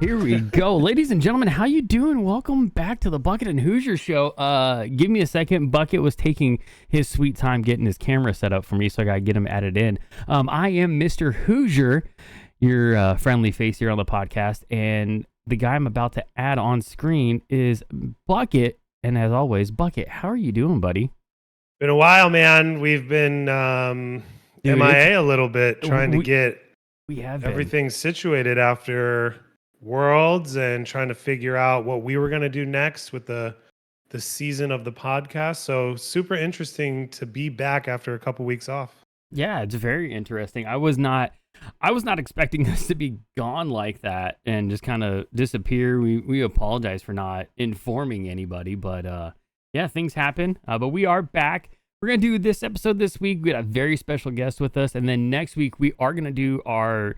Here we go. Ladies and gentlemen, how you doing? Welcome back to the Bucket and Hoosier Show. Give me a second. Bucket was taking his sweet time getting his camera set up for me, so I got to get him added in. I am Mr. Hoosier, your friendly face here on the podcast, and the guy I'm about to add on screen is Bucket. And as always, Bucket, how are you doing, buddy? Been a while, man. We've been Dude, MIA a little bit, trying to get we have everything situated after Worlds and trying to figure out what we were going to do next with the season of the podcast. So super interesting to be back after a couple weeks off. Yeah, it's very interesting. I was not expecting us to be gone like that and just kind of disappear. We apologize for not informing anybody, but yeah, things happen. But we are back. We're gonna do this episode this week. We got a very special guest with us, and then next week we are gonna do our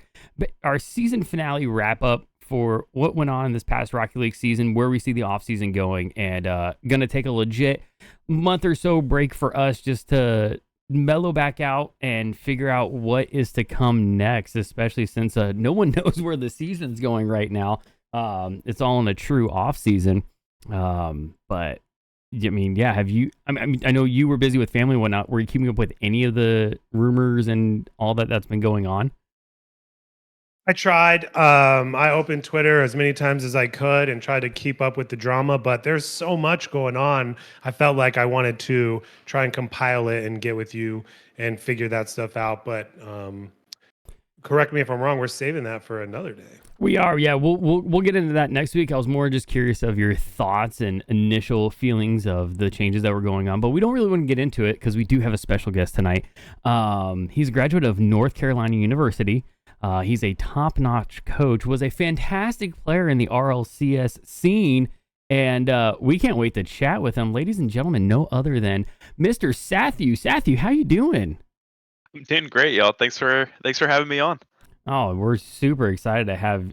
season finale wrap up for what went on in this past Rocket League season, where we see the off season going, and gonna take a legit month or so break for us just to mellow back out and figure out what is to come next, especially since no one knows where the season's going right now. It's all in a true off season. But I mean, yeah, have you, I mean, I know you were busy with family and whatnot. Were you keeping up with any of the rumors and all that's been going on? I tried. I opened Twitter as many times as I could and tried to keep up with the drama, but there's so much going on. I felt like I wanted to try and compile it and get with you and figure that stuff out. But correct me if I'm wrong. We're saving that for another day. We are, yeah. We'll get into that next week. I was more just curious of your thoughts and initial feelings of the changes that were going on, but we don't really want to get into it because we do have a special guest tonight. He's a graduate of North Carolina University. He's a top-notch coach, was a fantastic player in the RLCS scene, and we can't wait to chat with him. Ladies and gentlemen, no other than Mr. Satthew. Satthew, how you doing? I'm doing great, y'all. Thanks for having me on. Oh, we're super excited to have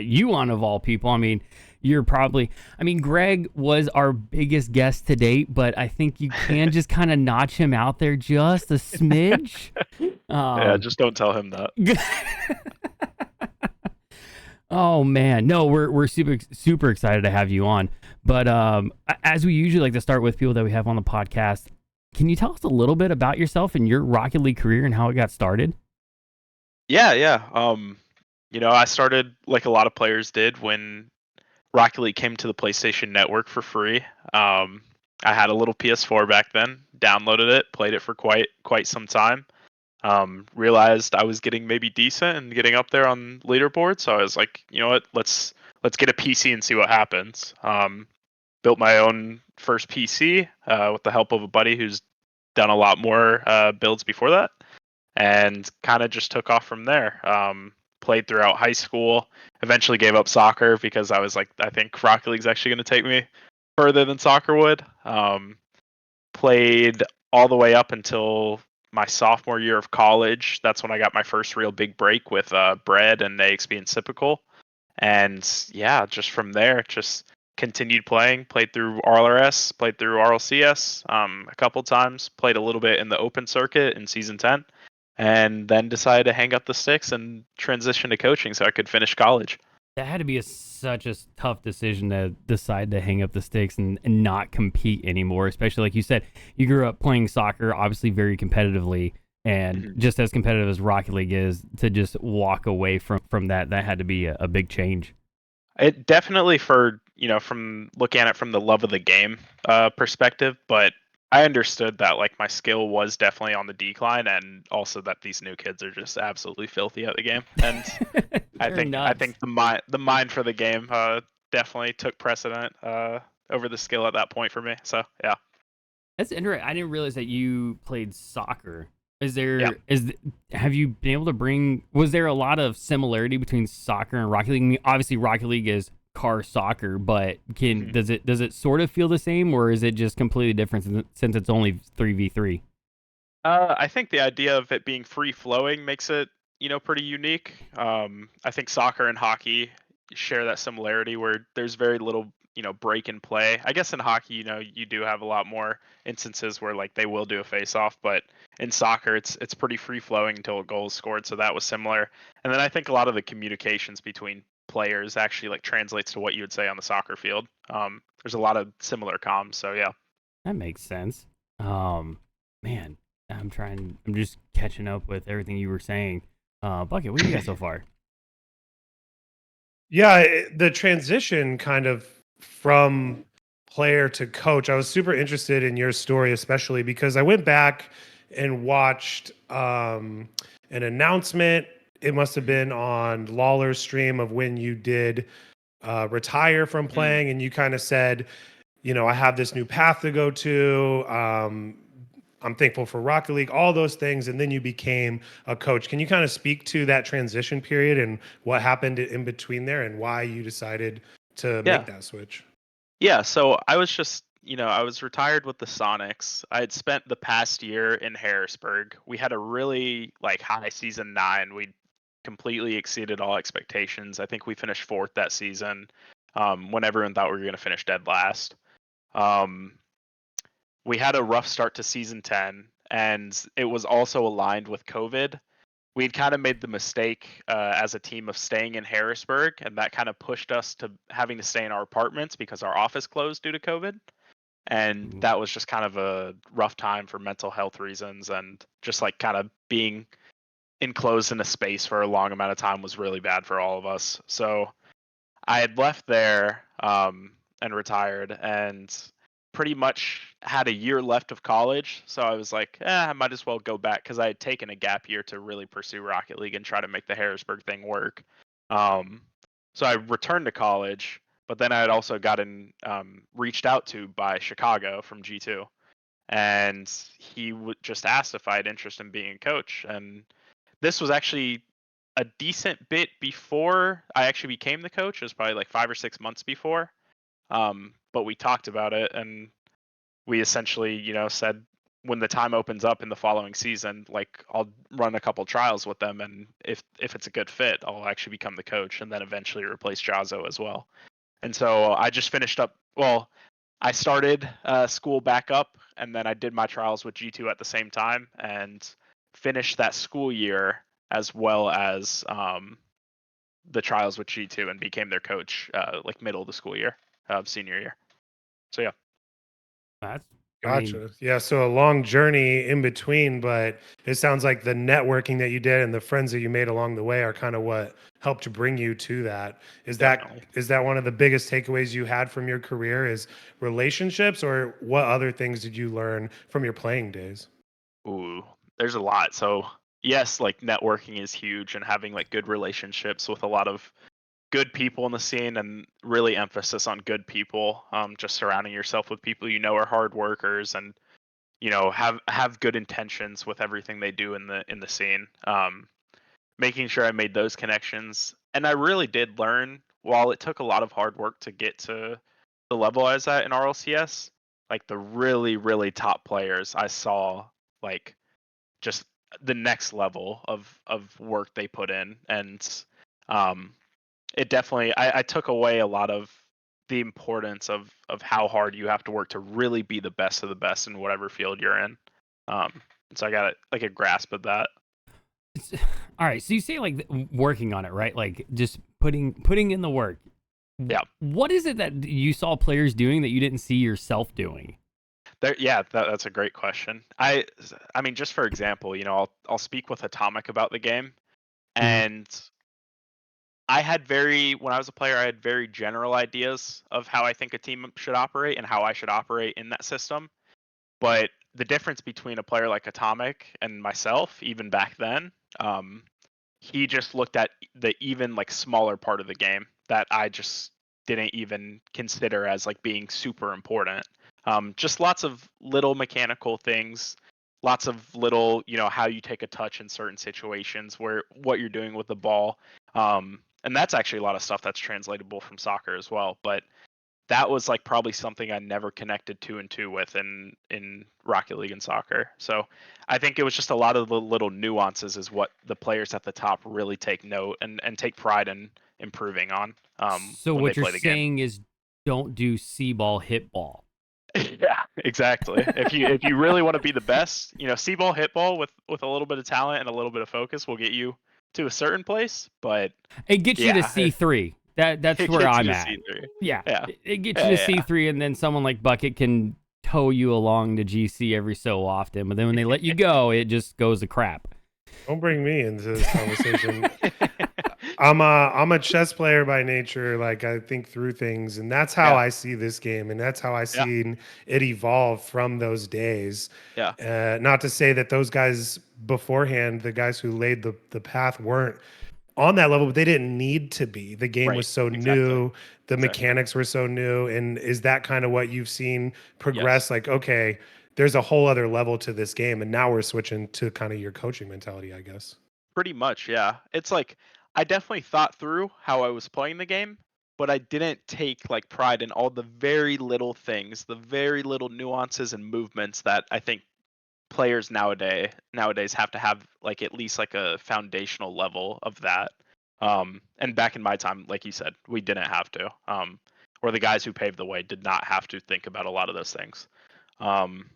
you on, of all people. I mean, Greg was our biggest guest to date, but I think you can just kind of notch him out there just a smidge. Yeah, just don't tell him that. Oh man, no, we're super excited to have you on. But as we usually like to start with people that we have on the podcast, can you tell us a little bit about yourself and your Rocket League career and how it got started? Yeah. I started like a lot of players did when Rocket League came to the PlayStation Network for free. I had a little PS4 back then, downloaded it, played it for quite some time. Realized I was getting maybe decent and getting up there on leaderboard, so I was like, you know what, let's get a PC and see what happens. Built my own first PC with the help of a buddy who's done a lot more builds before that, and kind of just took off from there. Played throughout high school, eventually gave up soccer because I was like, I think Rocket League's actually going to take me further than soccer would. Played all the way up until my sophomore year of college. That's when I got my first real big break with Bread and AXB and Sypical. And yeah, just from there, just continued playing. Played through RLRS, played through RLCS a couple times. Played a little bit in the open circuit in season 10. And then decided to hang up the sticks and transition to coaching so I could finish college. That had to be such a tough decision to decide to hang up the sticks and not compete anymore, especially like you said, you grew up playing soccer, obviously very competitively, and just as competitive as Rocket League is, to just walk away from that had to be a big change. It definitely, from looking at it from the love of the game perspective, but I understood that like my skill was definitely on the decline, and also that these new kids are just absolutely filthy at the game. And I think the mind for the game definitely took precedent over the skill at that point for me. So yeah, that's interesting. I didn't realize that you played soccer. Yeah. Have you been able to bring? Was there a lot of similarity between soccer and Rocket League? I mean, obviously, Rocket League is car soccer, but does it sort of feel the same, or is it just completely different since it's only 3v3? I think the idea of it being free flowing makes it pretty unique. I think soccer and hockey share that similarity where there's very little break and play. I guess in hockey, you do have a lot more instances where like they will do a face off, but in soccer it's pretty free flowing until a goal is scored. So that was similar. And then I think a lot of the communications between players actually like translates to what you would say on the soccer field. There's a lot of similar comms, so yeah. That makes sense. Man, I'm just catching up with everything you were saying. Bucket, what do you got so far? Yeah, the transition kind of from player to coach. I was super interested in your story, especially because I went back and watched an announcement. It must have been on Lawler's stream of when you did retire from playing, and you kind of said, you know, I have this new path to go to. I'm thankful for Rocket League, all those things, and then you became a coach. Can you kind of speak to that transition period and what happened in between there and why you decided to Yeah. make that switch? Yeah, so I was just, I was retired with the Sonics. I had spent the past year in Harrisburg. We had a really like high season 9. We completely exceeded all expectations. I think we finished 4th that season, when everyone thought we were going to finish dead last. We had a rough start to season 10, and it was also aligned with COVID. We'd kind of made the mistake as a team of staying in Harrisburg, and that kind of pushed us to having to stay in our apartments because our office closed due to COVID. And that was just kind of a rough time for mental health reasons, and just like kind of being enclosed in a space for a long amount of time was really bad for all of us. So I had left there and retired, and pretty much had a year left of college. So I was like, I might as well go back because I had taken a gap year to really pursue Rocket League and try to make the Harrisburg thing work. So I returned to college, but then I had also gotten reached out to by Chicago from G2, and he just asked if I had interest in being a coach. And this was actually a decent bit before I actually became the coach. It was probably like 5 or 6 months before. But we talked about it, and we essentially, said when the time opens up in the following season, like I'll run a couple trials with them, and if it's a good fit, I'll actually become the coach, and then eventually replace Jazo as well. And so I just finished up. Well, I started school back up, and then I did my trials with G2 at the same time, and finished that school year as well as the trials with G2, and became their coach like middle of the school year, senior year. So yeah. That's Gotcha. Yeah, so a long journey in between, but it sounds like the networking that you did and the friends that you made along the way are kind of what helped to bring you to that. Definitely. Is that one of the biggest takeaways you had from your career is relationships, or what other things did you learn from your playing days? Ooh, there's a lot. So yes, like networking is huge, and having like good relationships with a lot of good people in the scene, and really emphasis on good people. Just surrounding yourself with people are hard workers, and have good intentions with everything they do in the scene. Making sure I made those connections, and I really did learn. While it took a lot of hard work to get to the level I was at in RLCS, like the really really top players I saw, like just the next level of work they put in, and it definitely I took away a lot of the importance of how hard you have to work to really be the best of the best in whatever field you're in. So I got like a grasp of that. All right, so you say like working on it, right? Like just putting in the work. Yeah. What is it that you saw players doing that you didn't see yourself doing? That's a great question. I mean, just for example, I'll speak with Atomic about the game, and when I was a player, I had very general ideas of how I think a team should operate and how I should operate in that system. But the difference between a player like Atomic and myself, even back then, he just looked at the even like smaller part of the game that I just didn't even consider as like being super important. Just lots of little mechanical things, lots of little, how you take a touch in certain situations, where what you're doing with the ball. And that's actually a lot of stuff that's translatable from soccer as well. But that was like probably something I never connected 2 and 2 with in Rocket League and soccer. So I think it was just a lot of the little nuances is what the players at the top really take note and take pride in improving on So when they what you're play the game. saying is don't do C-ball hit ball. Yeah, exactly. If you really want to be the best, C-ball hit ball with a little bit of talent and a little bit of focus will get you to a certain place. But It gets you to yeah, C3. That's It where gets I'm you to at. C3. Yeah, Yeah. it gets Yeah, you to yeah. C3, and then someone like Bucket can tow you along to GC every so often. But then when they let you go, it just goes to crap. Don't bring me into this conversation. I'm a chess player by nature. Like I think through things, and that's how Yeah. I see this game, and that's how I Yeah. seen it evolve from those days. Yeah. Not to say that those guys beforehand, the guys who laid the path, weren't on that level, but they didn't need to be. The game Right. was so Exactly. new, the Exactly. mechanics were so new, and is that kind of what you've seen progress? Yes. Like, okay, there's a whole other level to this game, and now we're switching to kind of your coaching mentality, I guess. Pretty much, yeah. It's like I definitely thought through how I was playing the game, but I didn't take like pride in all the very little things, the very little nuances and movements that I think players nowadays have to have like at least like a foundational level of that. And back in my time, like you said, we didn't have to. Or the guys who paved the way did not have to think about a lot of those things. Um,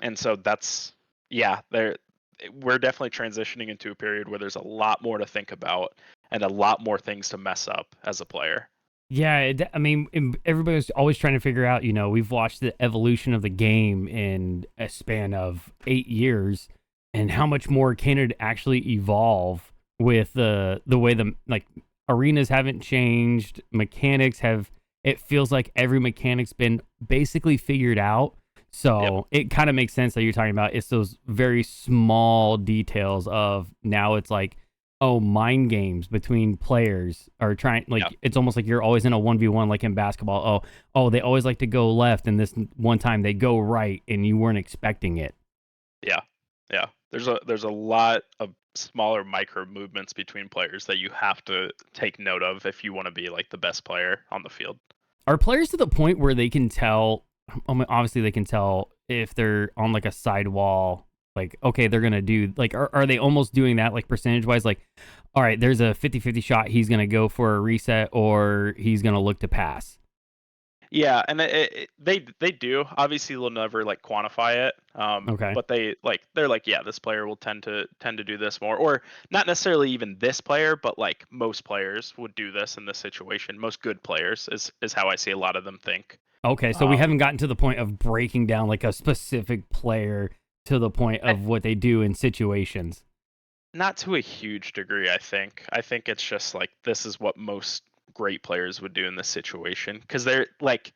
and so that's yeah, we're definitely transitioning into a period where there's a lot more to think about and a lot more things to mess up as a player. Yeah, I mean, everybody's always trying to figure out. We've watched the evolution of the game in a span of 8 years, and how much more can it actually evolve with the way the like arenas haven't changed, mechanics have. It feels like every mechanic's been basically figured out. So it kind of makes sense that you're talking about. It's those very small details of now it's like, oh, mind games between players are trying, like, it's almost like you're always in a 1v1 like in basketball. Oh, they always like to go left, and this one time they go right and you weren't expecting it. Yeah. There's a lot of smaller micro movements between players that you have to take note of if you want to be like the best player on the field. Are players to the point where they can tell, I mean, obviously they can tell if they're on like a sidewall, like, okay, they're going to do, like, are they almost doing that, like, percentage-wise? Like, all right, there's a 50-50 shot, he's going to go for a reset, or he's going to look to pass. Yeah, and they do. Obviously, they'll never like quantify it. Okay. But they're like, yeah, this player will tend to do this more, or not necessarily even this player, but like most players would do this in this situation. Most good players is how I see a lot of them think. Okay, so we haven't gotten to the point of breaking down like a specific player to the point of what they do in situations. Not to a huge degree, I think. I think it's just like this is what most great players would do in this situation because they're like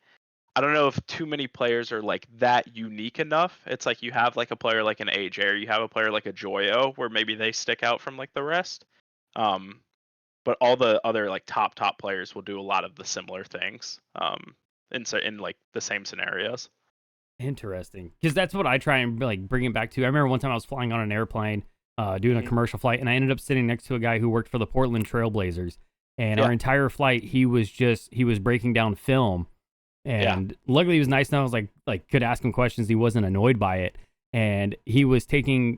I don't know if too many players are like that unique enough. It's like you have like a player like an AJ or you have a player like a Joyo where maybe they stick out from like the rest. Um, but all the other like top players will do a lot of the similar things. In like the same scenarios. Interesting, because that's what I try and like bring it back to. I remember one time I was flying on an airplane, doing a commercial flight, and I ended up sitting next to a guy who worked for the Portland Trailblazers. And our entire flight, he was breaking down film, and luckily he was nice enough. I was like could ask him questions. He wasn't annoyed by it, and he was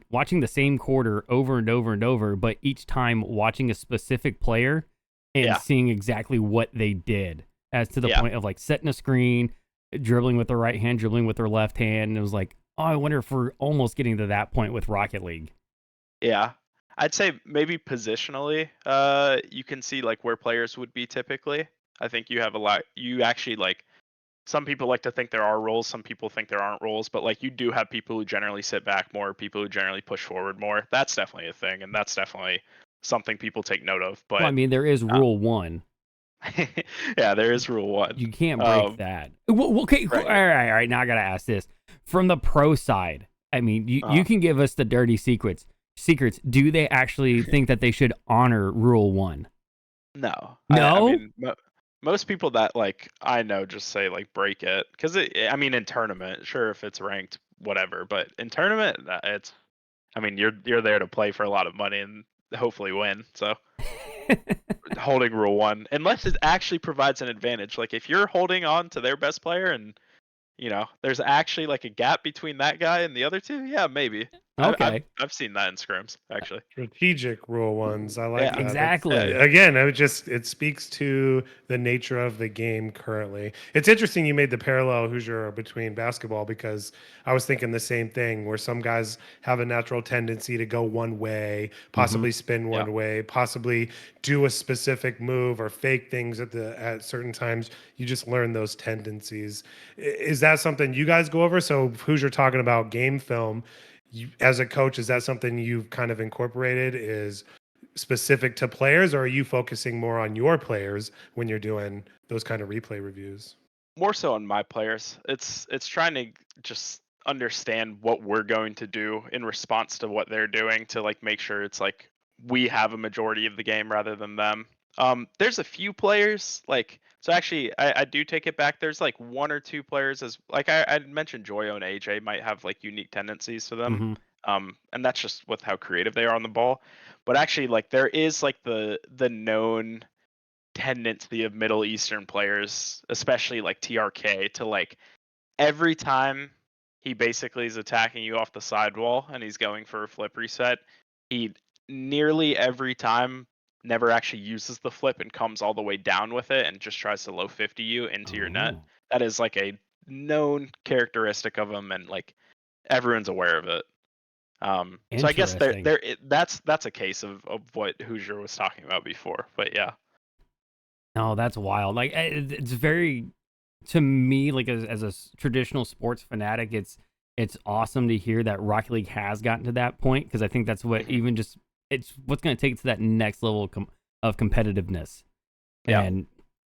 watching the same quarter over and over and over, but each time watching a specific player and seeing exactly what they did, as to the point of like setting a screen, dribbling with their right hand, dribbling with their left hand. And it was like, oh, I wonder if we're almost getting to that point with Rocket League. Yeah. I'd say maybe positionally, you can see like where players would be typically. I think you have a lot. You actually like some people like to think there are roles, some people think there aren't roles, but like you do have people who generally sit back more, people who generally push forward more. That's definitely a thing, and that's definitely something people take note of. But Well, I mean, there is rule one. yeah, there is rule one. You can't break that. Well, okay, right. All right. Now I gotta ask this from the pro side. I mean, you can give us the dirty secrets. Do they actually think that they should honor rule one? No. No. I mean, most people that like I know just say like break it because I mean in tournament, sure if it's ranked, whatever, but in tournament, it's. I mean, you're there to play for a lot of money and hopefully win. So holding rule one, unless it actually provides an advantage, like if you're holding on to their best player and there's actually like a gap between that guy and the other two, yeah, maybe. Okay. I've seen that in scrims actually. Strategic rule ones. I like Yeah, that. Exactly. Again, it speaks to the nature of the game currently. It's interesting you made the parallel, Hoosier, between basketball, because I was thinking the same thing, where some guys have a natural tendency to go one way, Hmm. possibly spin yeah. one way, possibly do a specific move or fake things at certain times. You just learn those tendencies. Is that something you guys go over? So Hoosier talking about game film, as a coach, is that something you've kind of incorporated, is specific to players, or are you focusing more on your players when you're doing those kind of replay reviews? More so on my players. It's trying to just understand what we're going to do in response to what they're doing to like make sure it's like we have a majority of the game rather than them. There's a few players like so actually I do take it back. There's like one or two players as like I mentioned Joyo and AJ might have like unique tendencies to them. Hmm. And that's just with how creative they are on the ball. But actually like there is like the known tendency of Middle Eastern players, especially like TRK, to like every time he basically is attacking you off the sidewall and he's going for a flip reset, he nearly every time never actually uses the flip and comes all the way down with it and just tries to low 50 you into your net. Oh, That is like a known characteristic of him, and like everyone's aware of it. So I guess interesting. that's a case of what Hoosier was talking about before. But yeah, No, that's wild. Like it's very to me, like as a traditional sports fanatic, it's awesome to hear that Rocket League has gotten to that point, because I think that's what hmm even just it's what's going to take it to that next level of competitiveness, yeah, and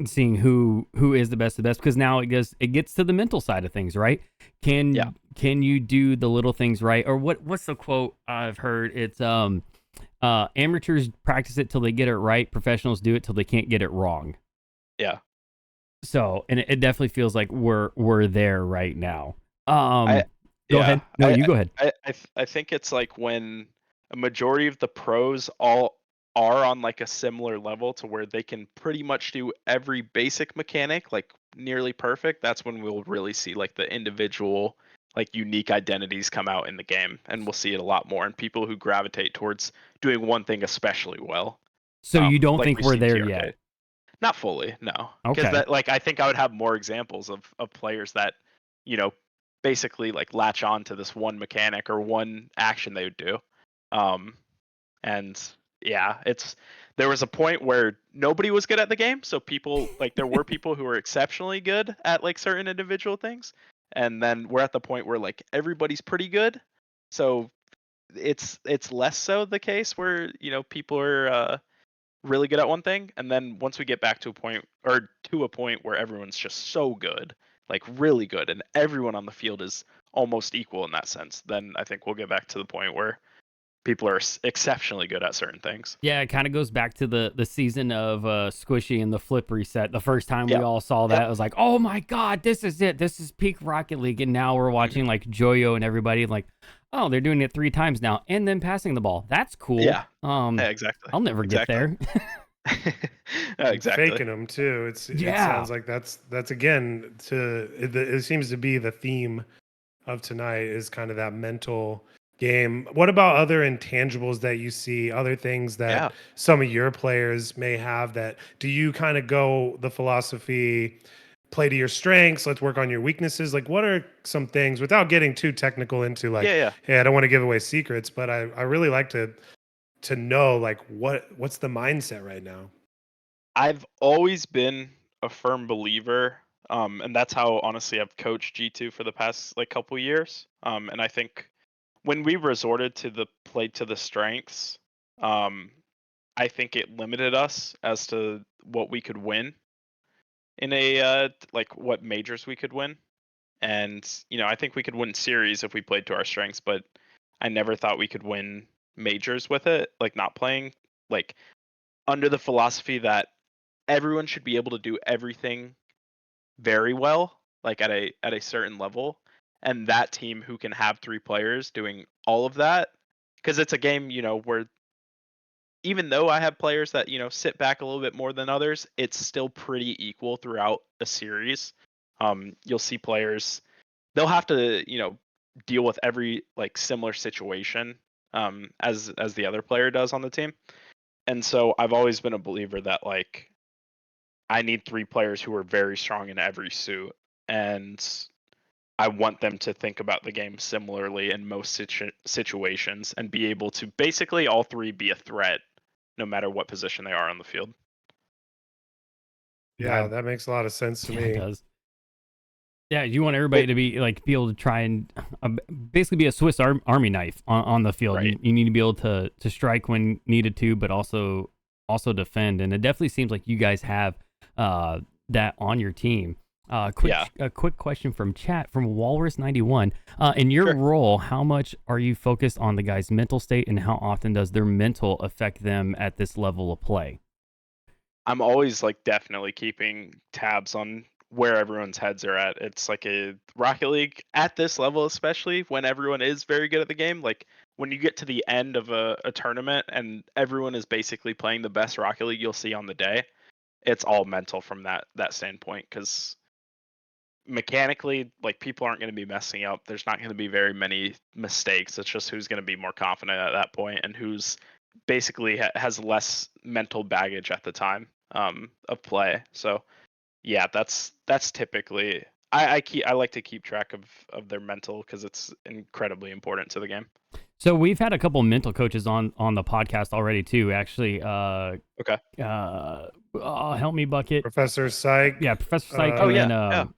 seeing who is the best of the best, because now it gets to the mental side of things, right? yeah. Can you do the little things right? Or what's the quote I've heard? It's amateurs practice it till they get it right, professionals do it till they can't get it wrong. Yeah. So, and it definitely feels like we're there right now. I Go yeah. ahead. No, you go ahead. I think it's like when a majority of the pros all are on like a similar level to where they can pretty much do every basic mechanic like nearly perfect. That's when we'll really see like the individual like unique identities come out in the game, and we'll see it a lot more in people who gravitate towards doing one thing especially well. So you don't Like think we've we're seen there TRK. yet? Not fully, no. Because Okay. that like I think I would have more examples of players that, you know, basically like latch on to this one mechanic or one action they would do. Um and yeah, it's there was a point where nobody was good at the game, so people like there were people who were exceptionally good at like certain individual things. And then we're at the point where like everybody's pretty good. So it's less so the case where, people are really good at one thing, and then once we get back to a point where everyone's just so good, like really good, and everyone on the field is almost equal in that sense, then I think we'll get back to the point where people are exceptionally good at certain things. Yeah, it kind of goes back to the season of Squishy and the flip reset. The first time we Yep. all saw that, Yep. it was like, oh my god, this is it. This is peak Rocket League. And now we're Mhm. watching like Joyo and everybody like, oh, they're doing it 3 times now, and then passing the ball. That's cool. Yeah. Yeah. Exactly. I'll never get Exactly. there. Yeah, And exactly. faking them too. It Yeah. sounds like that's again it seems to be the theme of tonight, is kind of that mental game. What about other intangibles that you see, other things Yeah. that some of your players may have? That do you kind of go the philosophy, play to your strengths, let's work on your weaknesses? Like, what are some things, without getting too technical into Yeah. like, Yeah. hey, I don't want to give away secrets, but I really like to know like what's the mindset right now? I've always been a firm believer, and that's how honestly I've coached G2 for the past like couple years. And I think when we resorted to the play to the strengths, um, I think it limited us as to what we could win in a like what majors we could win. And I think we could win series if we played to our strengths, but I never thought we could win majors with it, like not playing like under the philosophy that everyone should be able to do everything very well, like at a certain level, and that team who can have three players doing all of that, because it's a game, where even though I have players that sit back a little bit more than others, it's still pretty equal throughout a series. You'll see players they'll have to deal with every like similar situation as the other player does on the team. And so I've always been a believer that like I need 3 players who are very strong in every suit, and I want them to think about the game similarly in most situations and be able to basically all 3 be a threat no matter what position they are on the field. Yeah, that makes a lot of sense to Yeah, me. it does. Yeah, you want everybody to be like be able to try and basically be a Swiss Army knife on the field. Right. You need to be able to strike when needed to, but also defend. And it definitely seems like you guys have that on your team. A quick question from chat from Walrus91. In your role, how much are you focused on the guy's mental state, and how often does their mental affect them at this level of play? I'm always like definitely keeping tabs on where everyone's heads are at. It's like a Rocket League at this level, especially when everyone is very good at the game. Like when you get to the end of a tournament and everyone is basically playing the best Rocket League you'll see on the day, it's all mental from that standpoint, because mechanically, like people aren't going to be messing up. There's not going to be very many mistakes. It's just who's going to be more confident at that point and who's basically has less mental baggage at the time of play. So yeah, that's typically I like to keep track of their mental, because it's incredibly important to the game. So we've had a couple mental coaches on the podcast already too. Actually, Okay. Help me, Bucket. Professor Psych. Yeah, Professor Psych. Oh, and yeah, then,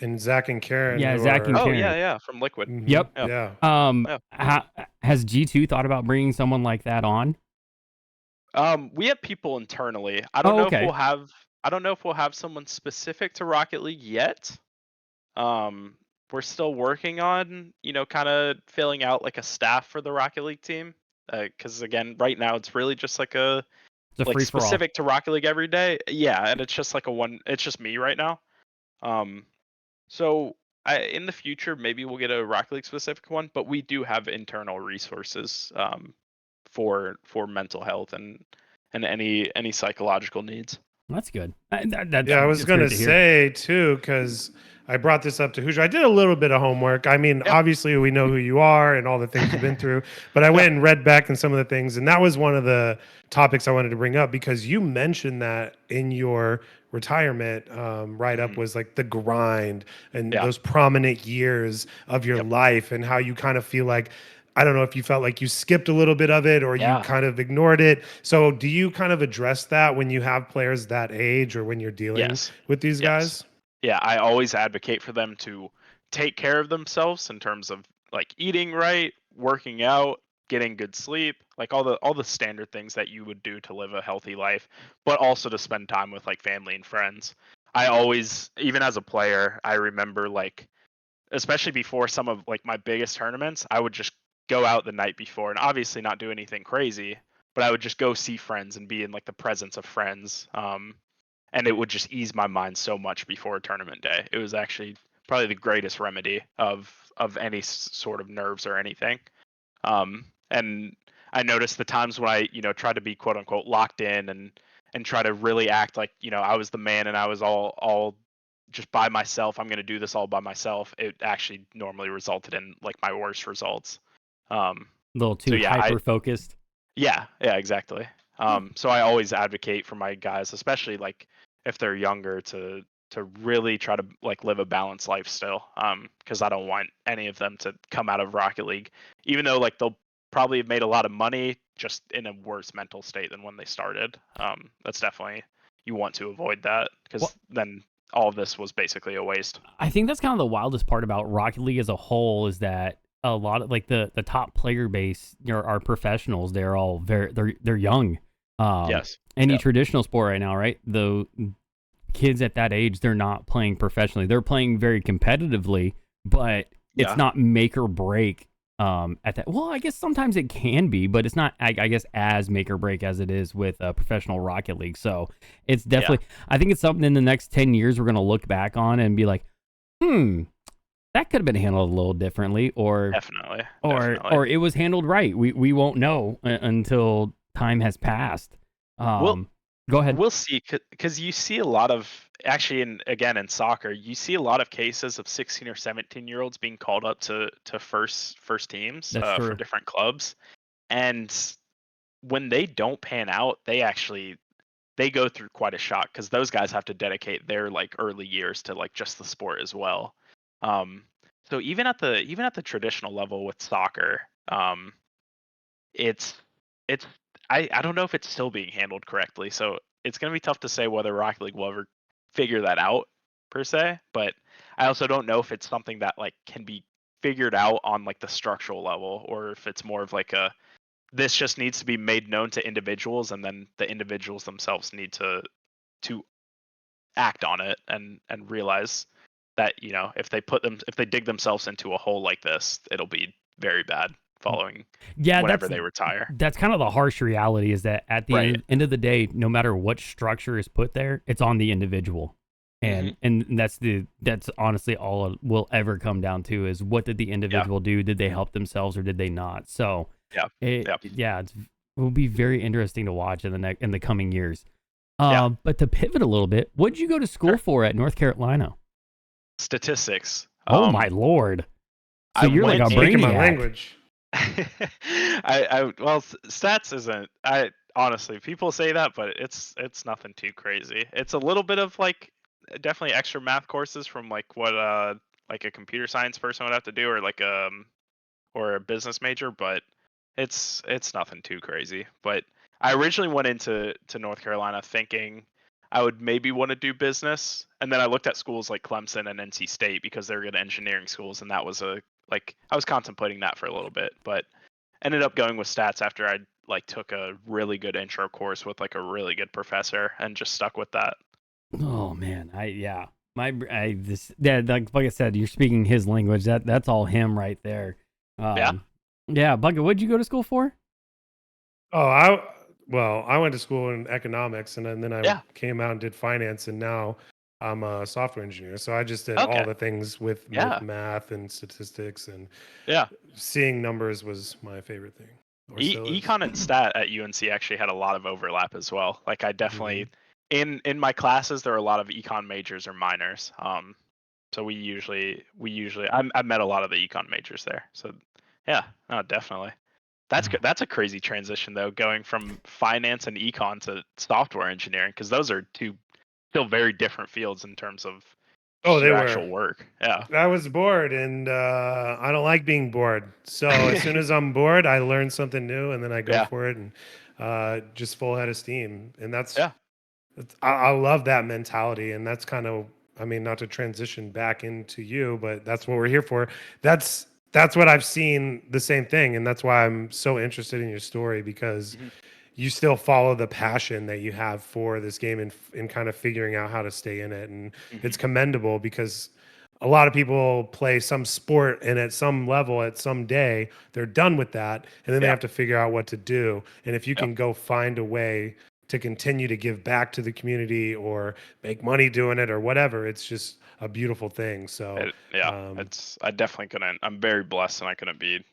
and Zach and Karen. Yeah, who Zach and Oh Karen. yeah, from Liquid. Mhm, Yep. Yeah. Has G2 thought about bringing someone like that on? We have people internally. I don't know okay. if we'll have someone specific to Rocket League yet. We're still working on, kind of filling out like a staff for the Rocket League team. Because again, right now it's really just like It's a like free for all. specific to Rocket League every day. Yeah, and it's just like it's just me right now. So in the future maybe we'll get a Rocket League specific one, but we do have internal resources for mental health and any psychological needs. That's good. I was going to say too, because I brought this up to Hoosier. I did a little bit of homework. I mean, obviously we know who you are and all the things you've been through, but I went and read back on some of the things, and that was one of the topics I wanted to bring up, because you mentioned that in your retirement write-up was like the grind and those prominent years of your life, and how you kind of feel like, I don't know if you felt like you skipped a little bit of it or you kind of ignored it. So do you kind of address that when you have players that age or when you're dealing with these guys? Yeah, I always advocate for them to take care of themselves in terms of like eating right, working out, getting good sleep, like all the standard things that you would do to live a healthy life, but also to spend time with like family and friends. I always, even as a player, I remember like, especially before some of like my biggest tournaments, I would just go out the night before and obviously not do anything crazy, but I would just go see friends and be in like the presence of friends. And it would just ease my mind so much before a tournament day. It was actually probably the greatest remedy of any sort of nerves or anything. And I noticed the times when I, tried to be quote unquote locked in and try to really act like, I was the man and I was all just by myself. I'm going to do this all by myself. It actually normally resulted in like my worst results. A little too hyper focused. Yeah, exactly. So I always advocate for my guys, especially like if they're younger, to really try to like live a balanced life still. Because I don't want any of them to come out of Rocket League, even though like they'll probably have made a lot of money, just in a worse mental state than when they started. That's definitely, you want to avoid that, because then all of this was basically a waste. I think that's kind of the wildest part about Rocket League as a whole, is that a lot of like the top player base are professionals. They're all they're young. Yes. Any traditional sport right now, right? The kids at that age, they're not playing professionally. They're playing very competitively, but it's not make or break at that. Well, I guess sometimes it can be, but it's not, I guess, as make or break as it is with professional Rocket League. So it's definitely, I think it's something in the next 10 years we're going to look back on and be like, that could have been handled a little differently, or definitely. Or it was handled right. We won't know until time has passed. Go ahead. We'll see, because you see a lot of actually, in soccer, you see a lot of cases of 16 or 17-year-olds being called up to first teams That's for true. different clubs, and when they don't pan out, they go through quite a shock because those guys have to dedicate their like early years to like just the sport as well. Um, so even at the traditional level with soccer, it's it's I don't know if it's still being handled correctly. So it's gonna be tough to say whether Rocket League will ever figure that out per se. But I also don't know if it's something that like can be figured out on like the structural level, or if it's more of like a this just needs to be made known to individuals, and then the individuals themselves need to act on it and realize that if they dig themselves into a hole like this, it'll be very bad following Yeah, whenever they retire. that's kind of the harsh reality is that at the Right. end of the day, no matter what structure is put there, it's on the individual. Mhm. And that's honestly all it will ever come down to is what did the Yeah. individual do? Did they help themselves or did they not? So Yeah. Yeah. it will be very interesting to watch in the coming years. Yeah. But to pivot a little bit, what did you go to school Sure. for at North Carolina? Statistics. Oh my lord! So I you're like a went Speaking my brainiac. language. Stats isn't. I honestly, people say that, but it's nothing too crazy. It's a little bit of like definitely extra math courses from like what like a computer science person would have to do, or like or a business major, but it's nothing too crazy. But I originally went to North Carolina thinking I would maybe want to do business, and then I looked at schools like Clemson and NC State because they're good engineering schools, and that was I was contemplating that for a little bit, but ended up going with stats after I like took a really good intro course with like a really good professor and just stuck with that. Oh man, like I said, you're speaking his language. That's all him right there. Yeah. Yeah, Bucket, what'd you go to school for? Oh, I went to school in economics, and then I Yeah. came out and did finance, and now I'm a software engineer. So I just did all Okay. the things with Yeah. math and statistics, and Yeah. seeing numbers was my favorite thing, or still is. Econ and stat at UNC actually had a lot of overlap as well. Like I Hmm. definitely in my classes there are a lot of econ majors or minors. So we usually I met a lot of the econ majors there. So yeah, no, definitely. That's Oh, good. That's a crazy transition though, going from finance and econ to software engineering, because those are two still very different fields in terms of Oh, just they your were. actual work. Yeah. I was bored, and I don't like being bored. So as soon as I'm bored, I learn something new, and then I go Yeah. for it, and just full head of steam. And Yeah. I love that mentality, and that's kind of, I mean, not to transition back into you, but that's what we're here for. That's what I've seen, the same thing, and that's why I'm so interested in your story, because Mhm. you still follow the passion that you have for this game, and kind of figuring out how to stay in it. And it's Mhm. commendable, because a lot of people play some sport, and at some level, at some day, they're done with that, and then they Yeah. have to figure out what to do. And if you Yeah. can go find a way to continue to give back to the community, or make money doing it, or whatever, it's just a beautiful thing. So Yeah. um, I definitely couldn't. I'm very blessed, and I couldn't be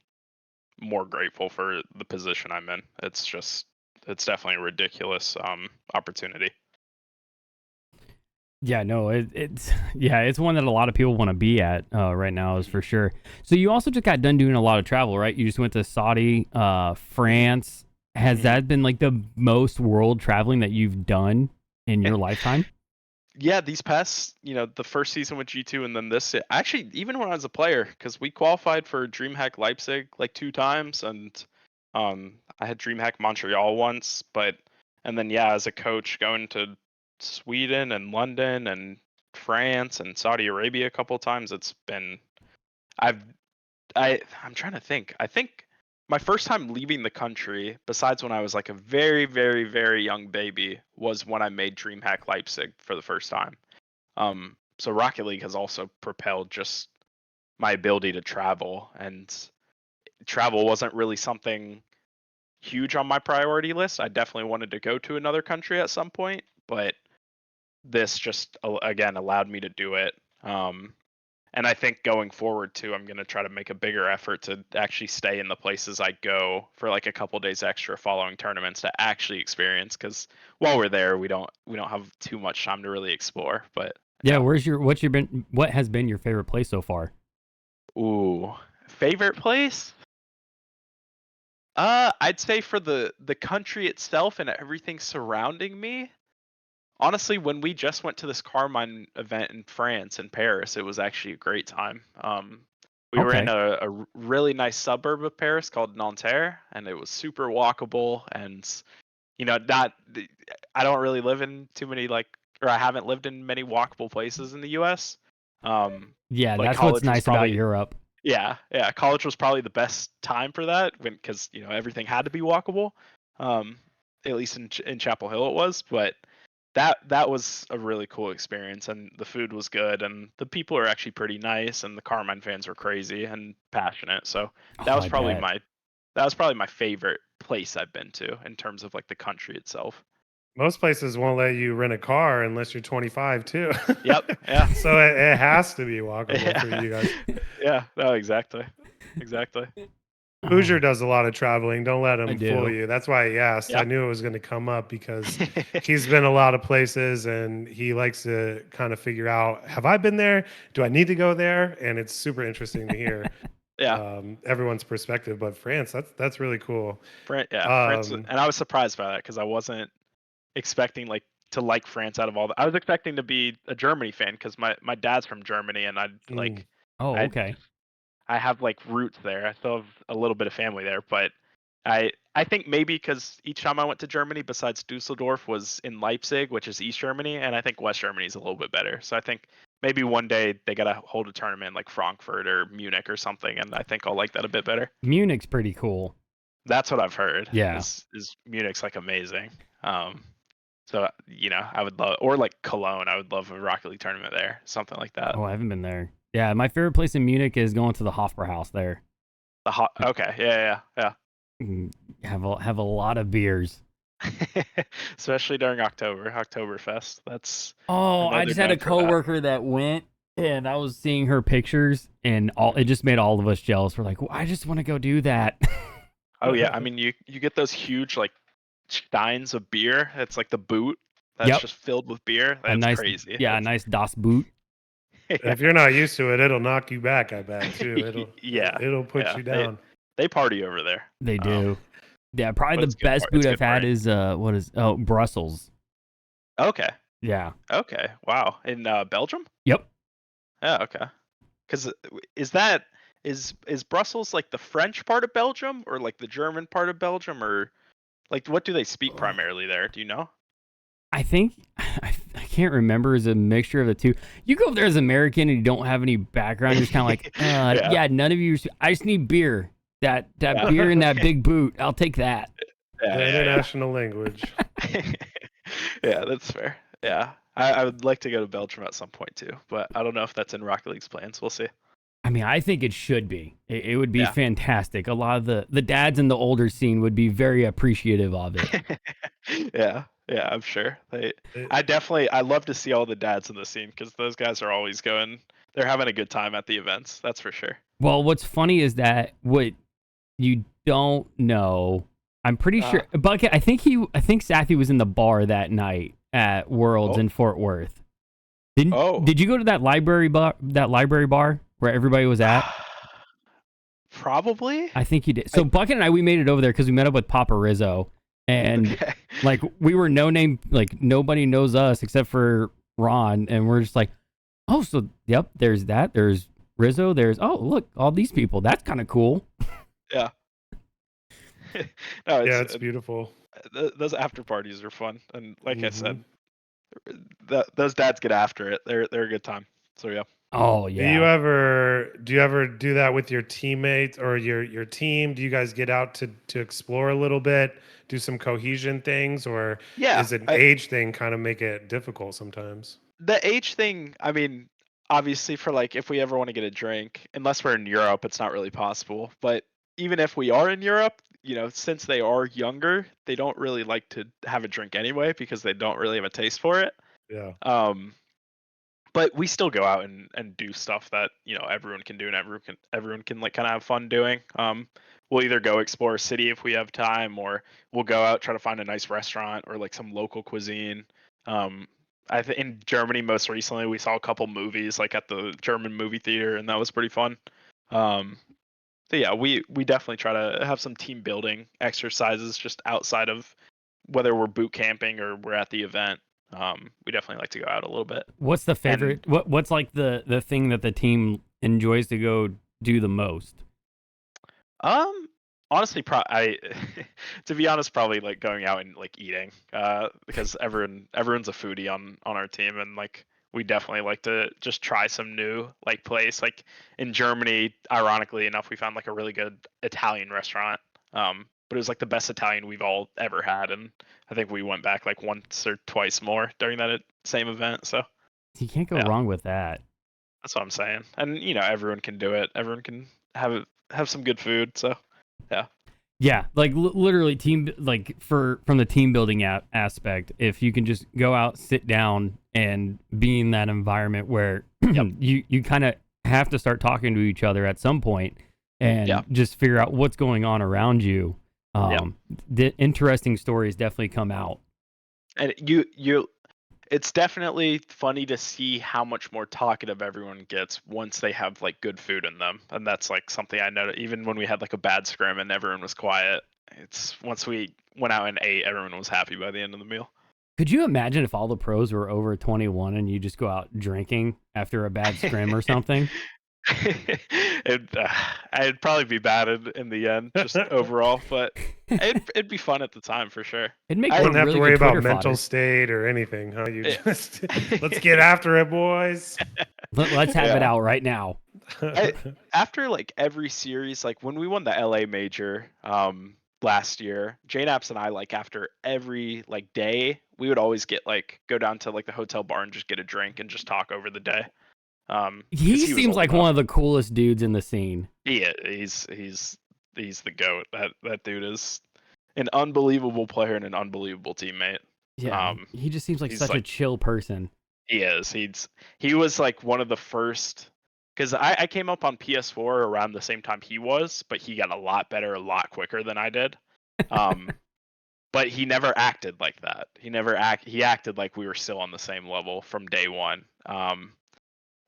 more grateful for the position I'm in. It's definitely a ridiculous opportunity. yeah, no, it's yeah, it's one that a lot of people want to be at right now is Mhm. for sure. So you also just got done doing a lot of travel, right? You just went to Saudi, Mhm. France. Has Mhm. that been like the most world traveling that you've done in your lifetime? Yeah, these past, the first season with G2 and then this, actually, even when I was a player, because we qualified for DreamHack Leipzig like two times, and I had DreamHack Montreal once, and then yeah, as a coach, going to Sweden and London and France and Saudi Arabia a couple times, I've I'm trying to think. I think my first time leaving the country, besides when I was like a very, very, very young baby, was when I made DreamHack Leipzig for the first time. So Rocket League has also propelled just my ability to travel, and travel wasn't really something huge on my priority list. I definitely wanted to go to another country at some point, but this just again allowed me to do it. And I think going forward too, I'm gonna try to make a bigger effort to actually stay in the places I go for like a couple days extra following tournaments to actually experience. Because while we're there, we don't have too much time to really explore. But Yeah, what has been your favorite place so far? ooh, favorite place? I'd say for the country itself and everything surrounding me. Honestly, when we just went to this Carmine event in France, in Paris, it was actually a great time. We were in Okay. a really nice suburb of Paris called Nanterre, and it was super walkable. And not I don't really live in too many or I haven't lived in many walkable places in the U.S. Yeah, But that's what's college was nice about probably Europe. yeah, college was probably the best time for that because everything had to be walkable. At least in Chapel Hill it was, but that was a really cool experience, and the food was good, and the people are actually pretty nice, and the Carmine fans were crazy and passionate. So that Oh, was I probably bet. my that was probably my favorite place I've been to in terms of like the country itself. Most places won't let you rent a car unless you're 25 too. Yep. Yeah. So it has to be walkable for Yeah. you guys. Yeah. No. Exactly. Exactly. Hoosier Oh, does a lot of traveling. Don't let I him fool do. you. That's why he asked. I Yeah. knew it was going to come up because he's been a lot of places and he likes to kind of figure out, have I been there? Do I need to go there? And it's super interesting to hear Yeah. everyone's perspective. But France, that's really cool. Yeah. France, Um, and I was surprised by that because I wasn't expecting to like France out of all the. I was expecting to be a Germany fan because my dad's from Germany, and mm, Oh, I okay. I have like roots there. I still have a little bit of family there, but I think maybe because each time I went to Germany, besides Dusseldorf, was in Leipzig, which is East Germany, and I think West Germany is a little bit better. So I think maybe one day they gotta hold a tournament like Frankfurt or Munich or something, and I think I'll like that a bit better. Munich's pretty cool. That's what I've heard. Yeah. Is Munich's like amazing. So I would love, or like Cologne. I would love a Rocket League tournament there, something like that. Oh, I haven't been there. Yeah, my favorite place in Munich is going to the Hofbrauhaus there. The hot. Okay, yeah. Mm, have a lot of beers. Especially during Oktoberfest. That's Oh, I another just had a time for that. coworker that went, and I was seeing her pictures, and it just made all of us jealous. We're like, well, I just want to go do that. Oh yeah, I mean you get those huge like steins of beer. It's like the boot that's Yep, just filled with beer. a That's nice, crazy. yeah, a nice Das Boot. Yeah. if you're not used to it, it'll knock you back. I bet too. Yeah. It'll put Yeah. you They down. they party over there. They Um, do. Yeah, probably but the it's good. best It's boot I've good had partying. is Brussels. Okay. Yeah. Okay. Wow. In Belgium? Yep. Yeah. Okay. Because is Brussels like the French part of Belgium or like the German part of Belgium, or like what do they speak primarily there? Do you know? I think I can't remember. It's a mixture of the two. You go up there as an American and you don't have any background. You're just kind of like, Yeah. yeah, none of you. I just need beer. That Yeah. beer and that big boot. I'll take that. The Yeah. international language. Yeah, that's fair. Yeah. I would like to go to Belgium at some point too, but I don't know if that's in Rocket League's plans. We'll see. I mean, I think it should be. It would be Yeah. fantastic. A lot of the dads in the older scene would be very appreciative of it. Yeah. Yeah, I'm sure. It- I love to see all the dads in the scene because those guys are always they're having a good time at the events. That's for sure. Well, what's funny is that what you don't know. I'm pretty Uh, sure Bucket. I think Satthew was in the bar that night at Worlds oh, in Fort Worth. Didn't oh. Did you go to that library bar? That library bar where everybody was at? Probably. I think you did. So Bucket and I, we made it over there because we met up with Papa Rizzo, and Okay. like we were no name, like nobody knows us except for Ron, and we're just like, oh, so yep, there's that. There's Rizzo. There's look, all these people. That's kind of cool. Yeah. No, yeah, it's beautiful. those after parties are fun, and like I Hmm. said, those dads get after it. They're a good time. So yeah. Oh Do you yeah. ever do that with your teammates or your team? Do you guys get out to explore a little bit, do some cohesion things, or Yeah. is it an age thing kind of make it difficult sometimes? The age thing, I mean, obviously for like if we ever want to get a drink, unless we're in Europe, it's not really possible. But even if we are in Europe, since they are younger, they don't really like to have a drink anyway because they don't really have a taste for it. Yeah. Um, but we still go out and do stuff that everyone can do and everyone can like kind of have fun doing. We'll either go explore a city if we have time, or we'll go out try to find a nice restaurant or like some local cuisine. I think in Germany most recently we saw a couple movies like at the German movie theater, and that was pretty fun. Um, so yeah, we definitely try to have some team building exercises just outside of whether we're boot camping or we're at the event. We definitely like to go out a little bit. What's the favorite? What's like the thing that the team enjoys to go do the most? Honestly, to be honest, probably like going out and like eating, because everyone's a foodie on our team, and like we definitely like to just try some new like place. Like in Germany, ironically enough, we found like a really good Italian restaurant. But it was like the best Italian we've all ever had, and I think we went back like once or twice more during that same event. So You can't go yeah, wrong with that. that's what I'm saying. And everyone can do it. Everyone can have some good food. So yeah. Yeah, like literally team like from the team building aspect, if you can just go out, sit down, and be in that environment where you kind of have to start talking to each other at some point and just figure out what's going on around you. The interesting stories definitely come out. And it's definitely funny to see how much more talkative everyone gets once they have like good food in them, and that's like something I noticed. Even when we had like a bad scrim and everyone was quiet, it's once we went out and ate, everyone was happy by the end of the meal. Could you imagine if all the pros were over 21 and you just go out drinking after a bad scrim or something? I'd probably be bad in the end, just overall, but it'd be fun at the time for sure. It'd make You don't have really to worry good about Twitter mental fodder. state or anything, huh? You just let's get after it, boys. Let's have it out right now. After like every series, like when we won the LA major last year, JNaps and I, like after every like day, we would always go down to like the hotel bar and just get a drink and just talk over the day. He seems like one of the coolest dudes in the scene. Yeah, he's the GOAT. That dude is an unbelievable player and an unbelievable teammate. Yeah, he just seems like such a chill person. He is. He was like one of the first, because I came up on PS4 around the same time he was, but he got a lot better a lot quicker than I did. But he never acted like that. He acted like we were still on the same level from day one.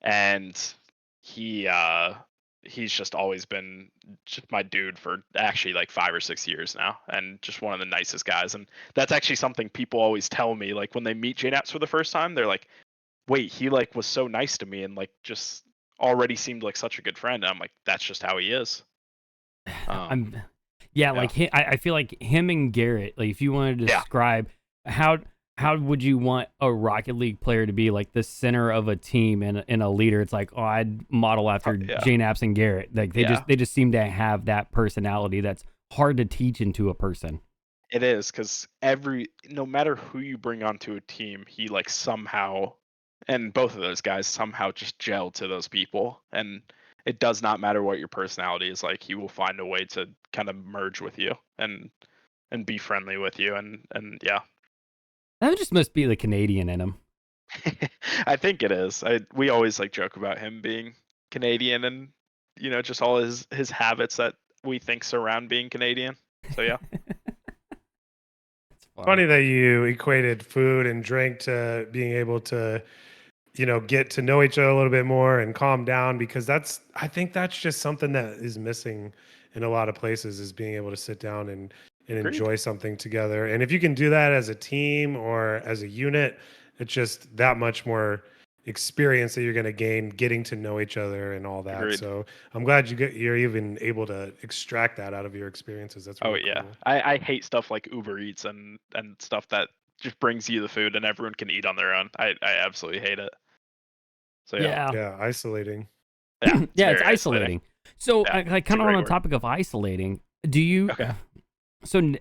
And he's just always been just my dude for actually like 5 or 6 years now, and just one of the nicest guys. And that's actually something people always tell me, like when they meet JNaps for the first time, they're like, wait, he like was so nice to me and like just already seemed like such a good friend. And I'm like, that's just how he is. Like I feel like him and Garrett, like if you wanted to describe how would you want a Rocket League player to be, like the center of a team and a leader? It's like, I'd model after JNaps and Garrett. Like they just seem to have that personality that's hard to teach into a person. It is, because no matter who you bring onto a team, he like somehow, and both of those guys somehow just gel to those people. And it does not matter what your personality is like, he will find a way to kind of merge with you and be friendly with you. And yeah. That just must be the Canadian in him. I think it is. We always like joke about him being Canadian, and just all his habits that we think surround being Canadian. So yeah. It's funny that you equated food and drink to being able to, get to know each other a little bit more and calm down, because I think that's just something that is missing in a lot of places, is being able to sit down and enjoy something together. And if you can do that as a team or as a unit, it's just that much more experience that you're going to gain getting to know each other and all that. Agreed. So I'm glad you're even able to extract that out of your experiences. That's really cool. I hate stuff like Uber Eats and stuff that just brings you the food and everyone can eat on their own. I absolutely hate it. So yeah, isolating. It's isolating. So I kind of on the topic of isolating, do you so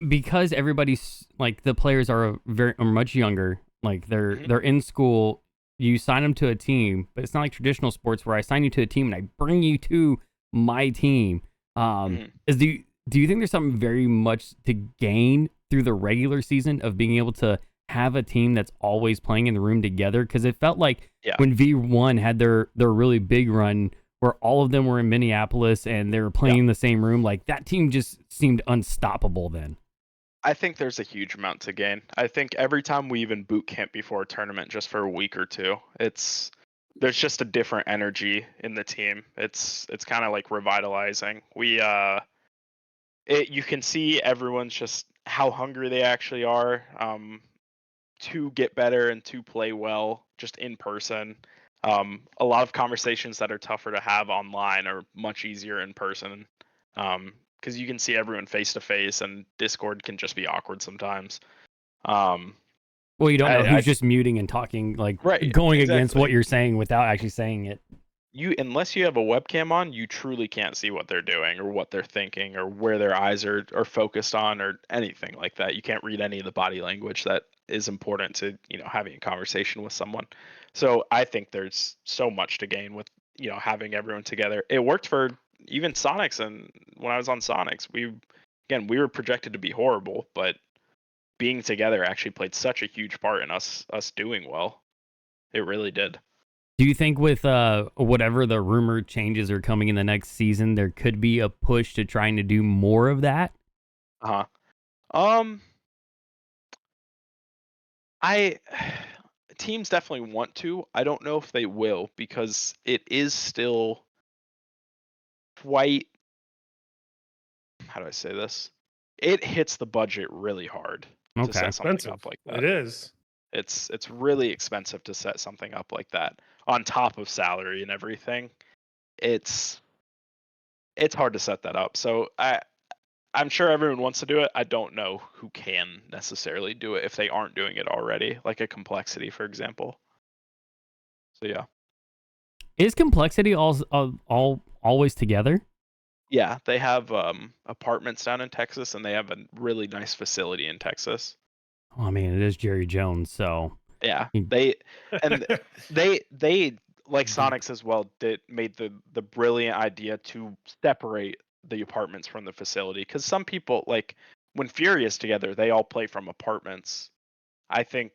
because everybody's like, the players are much younger, like they're in school, you sign them to a team, but it's not like traditional sports where I sign you to a team and I bring you to my team. Do you think there's something very much to gain through the regular season of being able to have a team that's always playing in the room together, because it felt like Yeah. when V1 had their really big run where all of them were in Minneapolis and they were playing in the same room, like that team just seemed unstoppable then. I think there's a huge amount to gain. I think every time we even boot camp before a tournament just for a week or two, there's just a different energy in the team. It's kind of like revitalizing. You can see everyone's just how hungry they actually are to get better and to play well just in person. A lot of conversations that are tougher to have online are much easier in person. Because you can see everyone face to face, and Discord can just be awkward sometimes. Well, you don't know who's just muting and talking, like going against what you're saying without actually saying it. Unless you have a webcam on, you truly can't see what they're doing or what they're thinking or where their eyes are focused on or anything like that. You can't read any of the body language that is important to, having a conversation with someone. So I think there's so much to gain with, having everyone together. It worked for even Sonics, and when I was on Sonics, we were projected to be horrible, but being together actually played such a huge part in us doing well. It really did. Do you think with whatever the rumored changes are coming in the next season, there could be a push to trying to do more of that? Teams definitely want to. I don't know if they will, because it is still quite, how do I say this? It hits the budget really hard to set something up like that. It is. It's really expensive to set something up like that on top of salary and everything. It's hard to set that up. So I'm sure everyone wants to do it. I don't know who can necessarily do it if they aren't doing it already, like a Complexity, for example. So yeah. Is Complexity all always together? Yeah, they have apartments down in Texas, and they have a really nice facility in Texas. Oh, I mean, it is Jerry Jones, so yeah, they like Sonics as well made the brilliant idea to separate the apartments from the facility, because some people, like when Fury is together, they all play from apartments. I think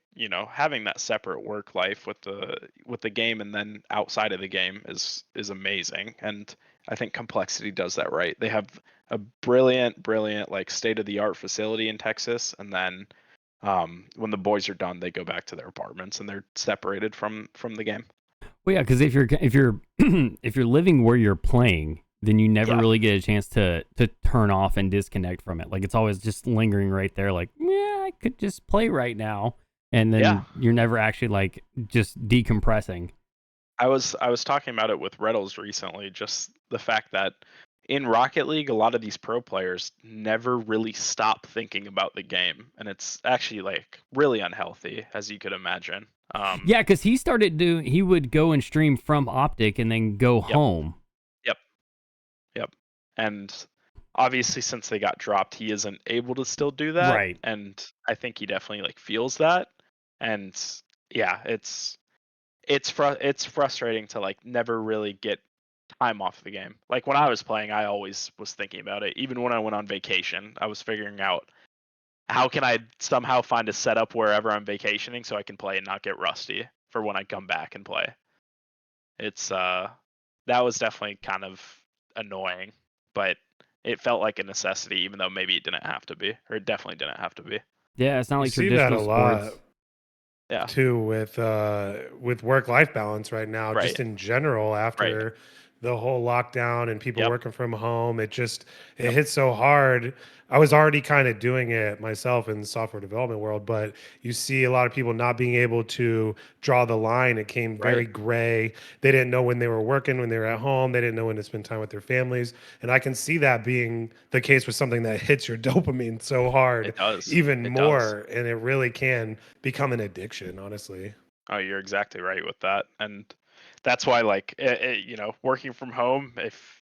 having that separate work life with the game and then outside of the game is amazing, and I think Complexity does that right. They have a brilliant like state of the art facility in Texas, and then when the boys are done, they go back to their apartments and they're separated from the game. Well, yeah, because if you're if you're living where you're playing, then you never really get a chance to turn off and disconnect from it. Like it's always just lingering right there. Like, I could just play right now, and then you're never actually like just decompressing. I was talking about it with Reddles recently. Just the fact that in Rocket League, a lot of these pro players never really stop thinking about the game, and it's actually like really unhealthy, as you could imagine. Yeah, because he would go and stream from Optic and then go home. Yep. And obviously, since they got dropped, he isn't able to still do that. Right. And I think he definitely like feels that. And yeah, it's frustrating to like never really get time off the game. Like when I was playing, I always was thinking about it. Even when I went on vacation, I was figuring out how can I somehow find a setup wherever I'm vacationing so I can play and not get rusty for when I come back and play. It's that was definitely kind of annoying, but it felt like a necessity, even though maybe it didn't have to be, or it definitely didn't have to be. Yeah, it's not like see traditional that a lot. sports. Yeah. Too with work-life balance right now, just in general after the whole lockdown and people working from home, it hits so hard. I was already kind of doing it myself in the software development world, but you see a lot of people not being able to draw the line. It came very gray. They didn't know when they were working, when they were at home. They didn't know when to spend time with their families. And I can see that being the case with something that hits your dopamine so hard, It does. even more. And it really can become an addiction, honestly. Oh, you're exactly right with that. And that's why, like, working from home, if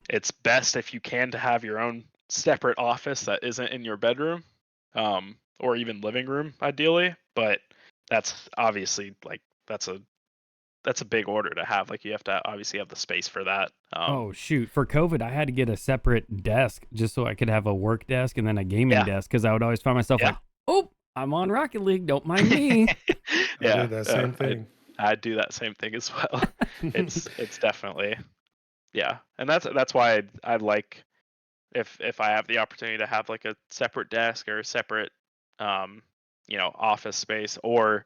it's best if you can to have your own separate office that isn't in your bedroom, or even living room, ideally. But that's obviously like that's a big order to have. Like you have to obviously have the space for that. Oh shoot! For COVID, I had to get a separate desk just so I could have a work desk and then a gaming desk, because I would always find myself like, oh, I'm on Rocket League. Don't mind me. I do that same thing. I do that same thing as well. It's definitely, yeah, and that's why I like if I have the opportunity to have like a separate desk or a separate office space, or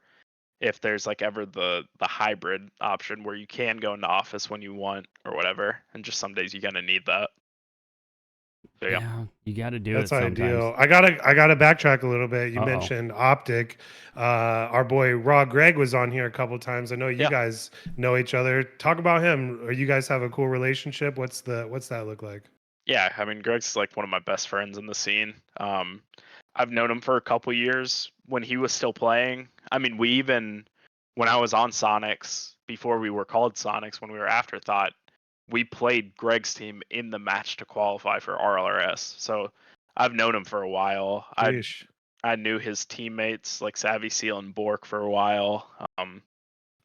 if there's like ever the hybrid option where you can go into office when you want or whatever, and just some days you're gonna need that. So yeah. Yeah, you got to do That's it sometimes. ideal. I gotta backtrack a little bit. You Uh-oh. mentioned Optic. Our boy Raw Greg was on here a couple times. I know you Yeah. guys know each other. Talk about him. Or you guys have a cool relationship? What's that look like? Yeah, I mean, Greg's like one of my best friends in the scene. I've known him for a couple years when he was still playing. I mean, when I was on Sonics, before we were called Sonics, when we were Afterthought, we played Greg's team in the match to qualify for RLRS. So I've known him for a while. Yeesh. I knew his teammates like Savvy Seal and Bork for a while.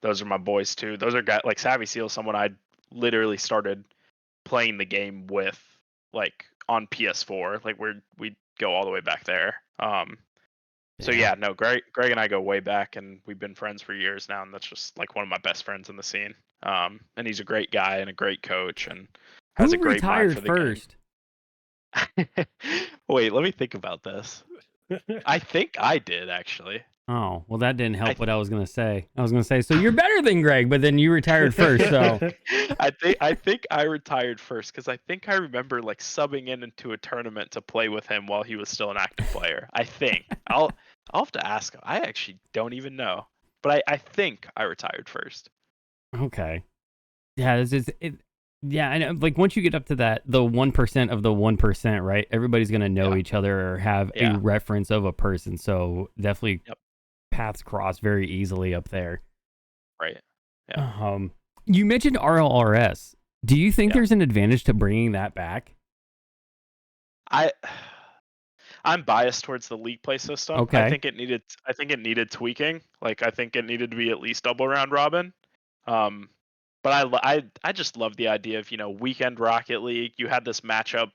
Those are my boys too. Those are guys like Savvy Seal, someone I literally started playing the game with like on PS4. Like we go all the way back there. So yeah, no, Greg and I go way back, and we've been friends for years now, and that's just like one of my best friends in the scene. And he's a great guy and a great coach, and has Who a great mind retired for the first? game. Wait, let me think about this. I think I did actually. Oh, well, that didn't help what I was going to say. I was going to say, so you're better than Greg, but then you retired first, so. I think I retired first because I think I remember like subbing into a tournament to play with him while he was still an active player. I think. I'll have to ask him. I actually don't even know. But I think I retired first. Okay. Yeah, yeah, I know. Like once you get up to that, the 1% of the 1%, right? Everybody's gonna know each other or have a reference of a person. So definitely paths cross very easily up there. Right. Yeah. You mentioned RLRS. Do you think there's an advantage to bringing that back? I'm biased towards the league play system. Okay. I think it needed tweaking. Like I think it needed to be at least double round robin. But I just love the idea of, weekend Rocket League. You had this matchup,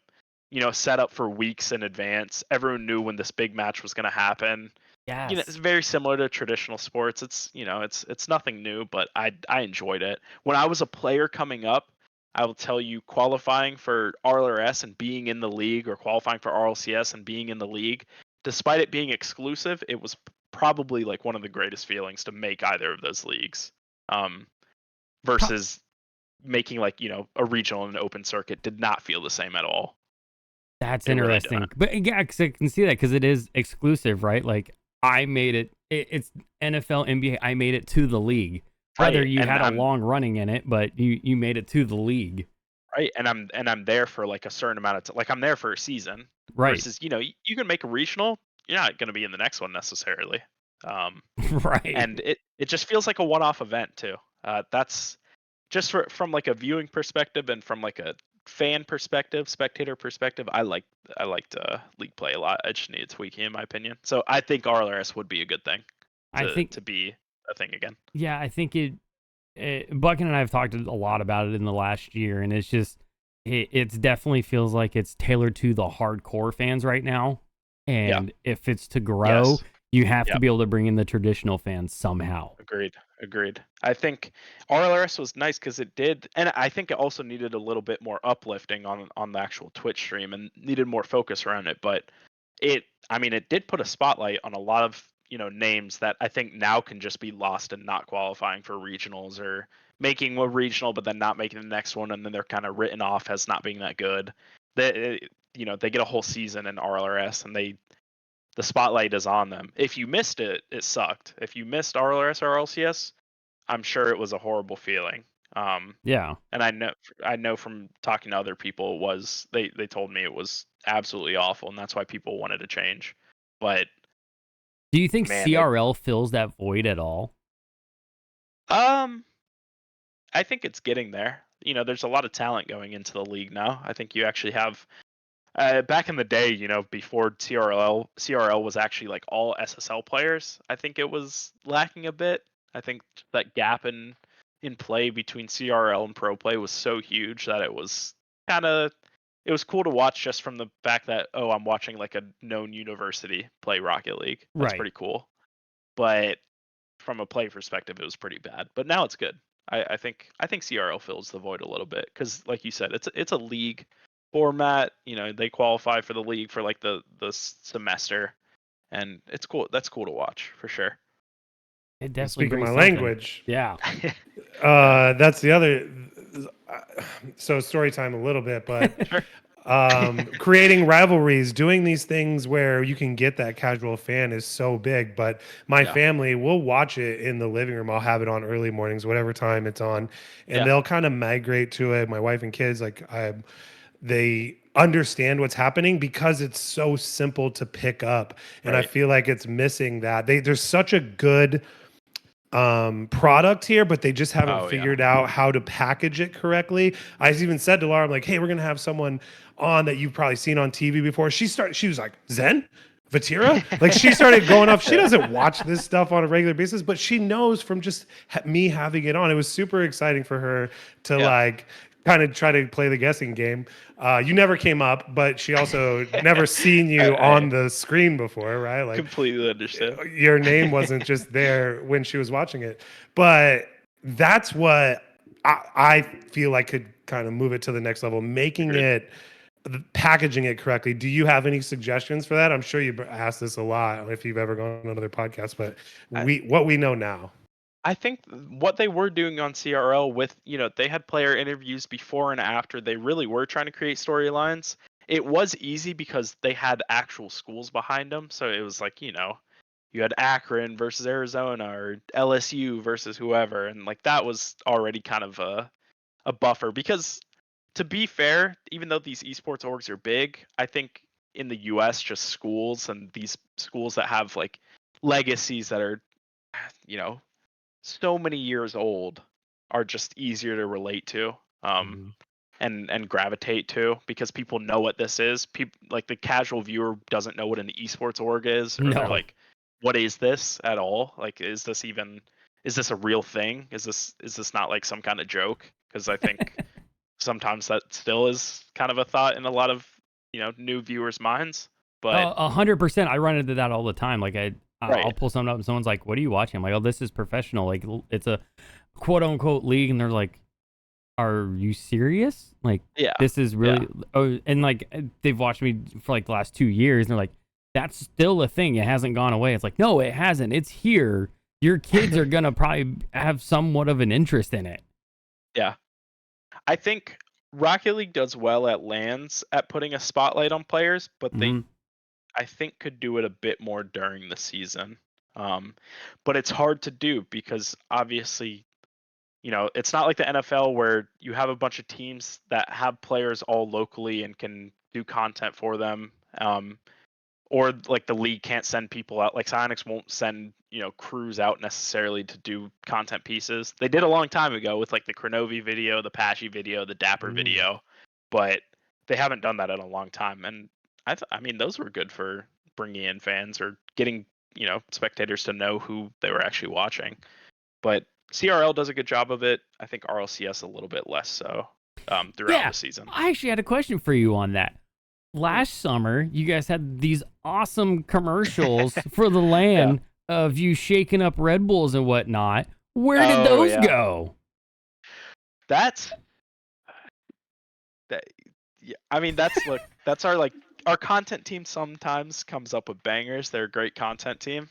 set up for weeks in advance. Everyone knew when this big match was going to happen. Yes. It's very similar to traditional sports. It's, it's nothing new, but I enjoyed it. When I was a player coming up, I will tell you, qualifying for RLRS and being in the league, or qualifying for RLCS and being in the league, despite it being exclusive, it was probably like one of the greatest feelings to make either of those leagues. Versus making like, a regional and an open circuit did not feel the same at all. That's interesting. Really, but yeah, because I can see that because it is exclusive, right? Like I made it. It's NFL, NBA. I made it to the league. Whether you had a long running in it, but you made it to the league. Right, and I'm there for like a certain amount of time. Like I'm there for a season. Right. Versus, you can make a regional. You're not going to be in the next one necessarily. Right. And it just feels like a one-off event too. That's just from like a viewing perspective and from like a fan perspective, spectator perspective. I liked league play a lot. I just needed tweaking in my opinion. So I think RLRS would be a good thing. To be a thing again. Yeah, I think Bucket and I have talked a lot about it in the last year, and it's just it definitely feels like it's tailored to the hardcore fans right now. And if it's to grow, you have to be able to bring in the traditional fans somehow. Agreed. I think RLRS was nice because it did, and I think it also needed a little bit more uplifting on the actual Twitch stream and needed more focus around it. But it did put a spotlight on a lot of names that I think now can just be lost and not qualifying for regionals, or making a regional but then not making the next one, and then they're kind of written off as not being that good. They get a whole season in RLRS, and the spotlight is on them. If you missed it, it sucked. If you missed RLRS or RLCS, I'm sure it was a horrible feeling. And I know from talking to other people, it was they told me it was absolutely awful, and that's why people wanted to change. But do you think CRL fills that void at all? I think it's getting there. There's a lot of talent going into the league now. I think you actually have. Back in the day, before CRL was actually like all SSL players, I think it was lacking a bit. I think that gap in play between CRL and pro play was so huge that it was kind of it was cool to watch just from the fact that, oh, I'm watching like a known university play Rocket League. That's Right. pretty cool. But from a play perspective, it was pretty bad. But now it's good. I think CRL fills the void a little bit because, like you said, it's a league format. You know, they qualify for the league for like the semester, and it's cool. That's cool to watch for sure. It definitely Speaking brings my something. language. Yeah. That's the other. So story time a little bit, but Sure. creating rivalries, doing these things where you can get that casual fan is so big. But my family will watch it in the living room. I'll have it on early mornings, whatever time it's on, and they'll kind of migrate to it. My wife and kids, they understand what's happening because it's so simple to pick up, and I feel like it's missing that. There's such a good product here, but they just haven't figured out how to package it correctly. I even said to Laura, I'm like, hey, we're gonna have someone on that you've probably seen on TV before. She was like, Zen? Vatira? Like she started going off. She doesn't watch this stuff on a regular basis, but she knows from just me having it on. It was super exciting for her to like kind of try to play the guessing game. You never came up, but she also never seen you on the screen before, right? Like completely understand. Your name wasn't just there when she was watching it. But that's what I feel like could kind of move it to the next level, making it, packaging it correctly. Do you have any suggestions for that? I'm sure you've asked this a lot if you've ever gone on another podcast, but what we know now. I think what they were doing on CRL with, you know, they had player interviews before and after. They really were trying to create storylines. It was easy because they had actual schools behind them. So it was like, you know, you had Akron versus Arizona or LSU versus whoever. And like that was already kind of a buffer because to be fair, even though these esports orgs are big, I think in the US, just schools and these schools that have like legacies that are, you know, so many years old are just easier to relate to and gravitate to because people know what this is. People like the casual viewer doesn't know what an esports org is, or they're like, what is this at all? Like, is this a real thing? Is this not like some kind of joke? Because I think sometimes that still is kind of a thought in a lot of, you know, new viewers' minds. But 100%, I run into that all the time. Like I'll pull something up and someone's like, what are you watching? I'm like, oh, this is professional. Like it's a quote unquote league. And they're like, are you serious? Like, this is really, oh, and like they've watched me for like the last 2 years and they're like, that's still a thing. It hasn't gone away. It's like, no, it hasn't. It's here. Your kids are going to probably have somewhat of an interest in it. Yeah. I think Rocket League does well at LANs at putting a spotlight on players, but they, I think, could do it a bit more during the season. But it's hard to do because obviously, you know, it's not like the NFL where you have a bunch of teams that have players all locally and can do content for them. Or like the league can't send people out. Like Psyonix won't send, you know, crews out necessarily to do content pieces. They did a long time ago with like the Kronovi video, the Pashy video, the Dapper video, but they haven't done that in a long time. And I mean, those were good for bringing in fans or getting, you know, spectators to know who they were actually watching. But CRL does a good job of it. I think RLCS a little bit less so throughout the season. I actually had a question for you on that. Last summer, you guys had these awesome commercials for the LAN of you shaking up Red Bulls and whatnot. Where did those go? I mean, that's our content team sometimes comes up with bangers. They're a great content team.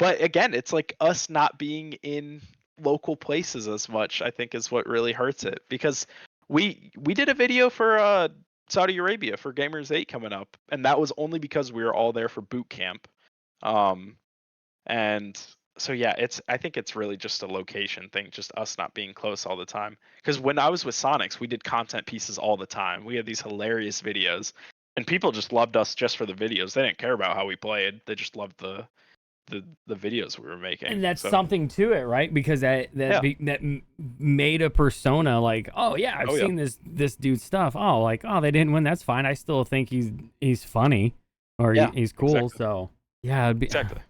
But again, it's like us not being in local places as much, I think, is what really hurts it. Because we did a video for Saudi Arabia for Gamers 8 coming up, and that was only because we were all there for boot camp. And so yeah, I think it's really just a location thing, just us not being close all the time. Because when I was with Sonics, we did content pieces all the time. We had these hilarious videos, and people just loved us just for the videos. They didn't care about how we played. They just loved the videos we were making. And that's something to it, right? Because that made a persona like, oh yeah, I've seen this dude's stuff. Oh, like, oh, they didn't win. That's fine. I still think he's funny or he's cool. Exactly. So yeah, it'd be, exactly.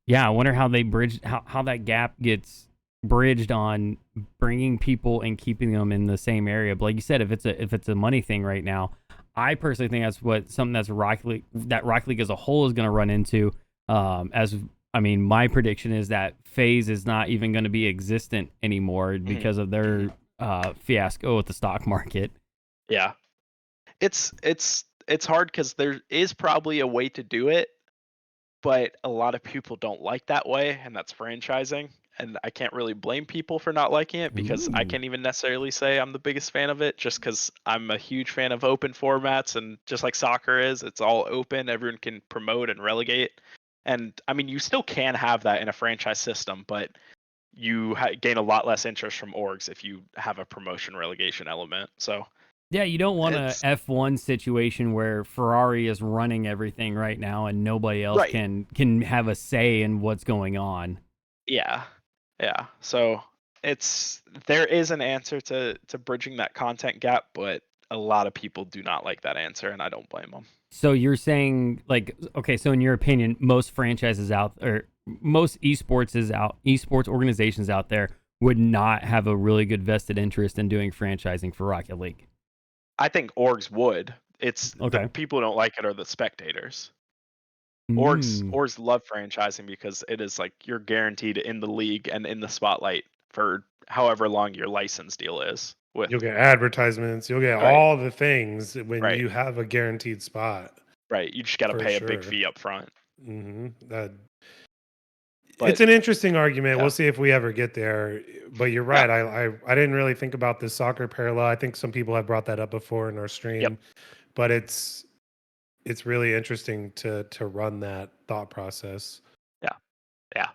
Yeah, I wonder how they bridge how that gap gets bridged on bringing people and keeping them in the same area. But like you said, if it's a money thing right now, I personally think that's something that's Rocket League as a whole is going to run into. My prediction is that FaZe is not even going to be existent anymore because of their fiasco with the stock market. Yeah, it's hard because there is probably a way to do it, but a lot of people don't like that way, and that's franchising. And I can't really blame people for not liking it because I Ooh. can't even necessarily say I'm the biggest fan of it, just because I'm a huge fan of open formats, and just like soccer is, it's all open. Everyone can promote and relegate. And I mean, you still can have that in a franchise system, but you gain a lot less interest from orgs if you have a promotion relegation element. So Yeah, you don't want a it's F1 situation where Ferrari is running everything right now and nobody else right. can have a say in what's going on. Yeah. So there is an answer to bridging that content gap, but a lot of people do not like that answer, and I don't blame them. So you're saying, like, okay, so in your opinion, most franchises out or most esports organizations out there would not have a really good vested interest in doing franchising for Rocket League. I think orgs would. It's the Okay. people who don't like it are the spectators. Mm. Orgs love franchising because it is like you're guaranteed in the league and in the spotlight for however long your license deal is with. You'll get advertisements. You'll get Right. all the things when Right. you have a guaranteed spot. Right. You just got to For pay a big sure. fee up front. That But it's an interesting argument. yeah. We'll see if we ever get there. But you're right. I didn't really think about the soccer parallel. I think some people have brought that up before in our stream. Yep. But it's really interesting to run that thought process. Yeah.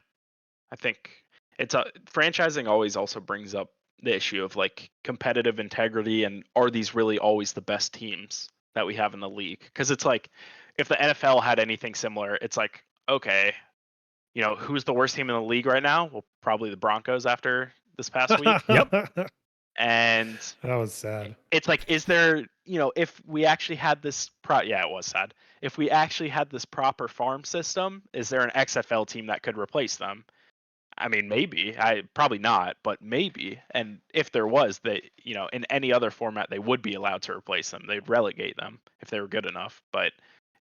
I think it's franchising always also brings up the issue of like competitive integrity and are these really always the best teams that we have in the league? Because it's like if the NFL had anything similar, it's like, okay, who's the worst team in the league right now? Well, probably the Broncos after this past week. Yep. And That was sad. it's like, is there, if we actually had this yeah, it was sad. If we actually had this proper farm system, is there an XFL team that could replace them? I mean, maybe. Probably not, but maybe. And if there was, in any other format, they would be allowed to replace them. They'd relegate them if they were good enough. But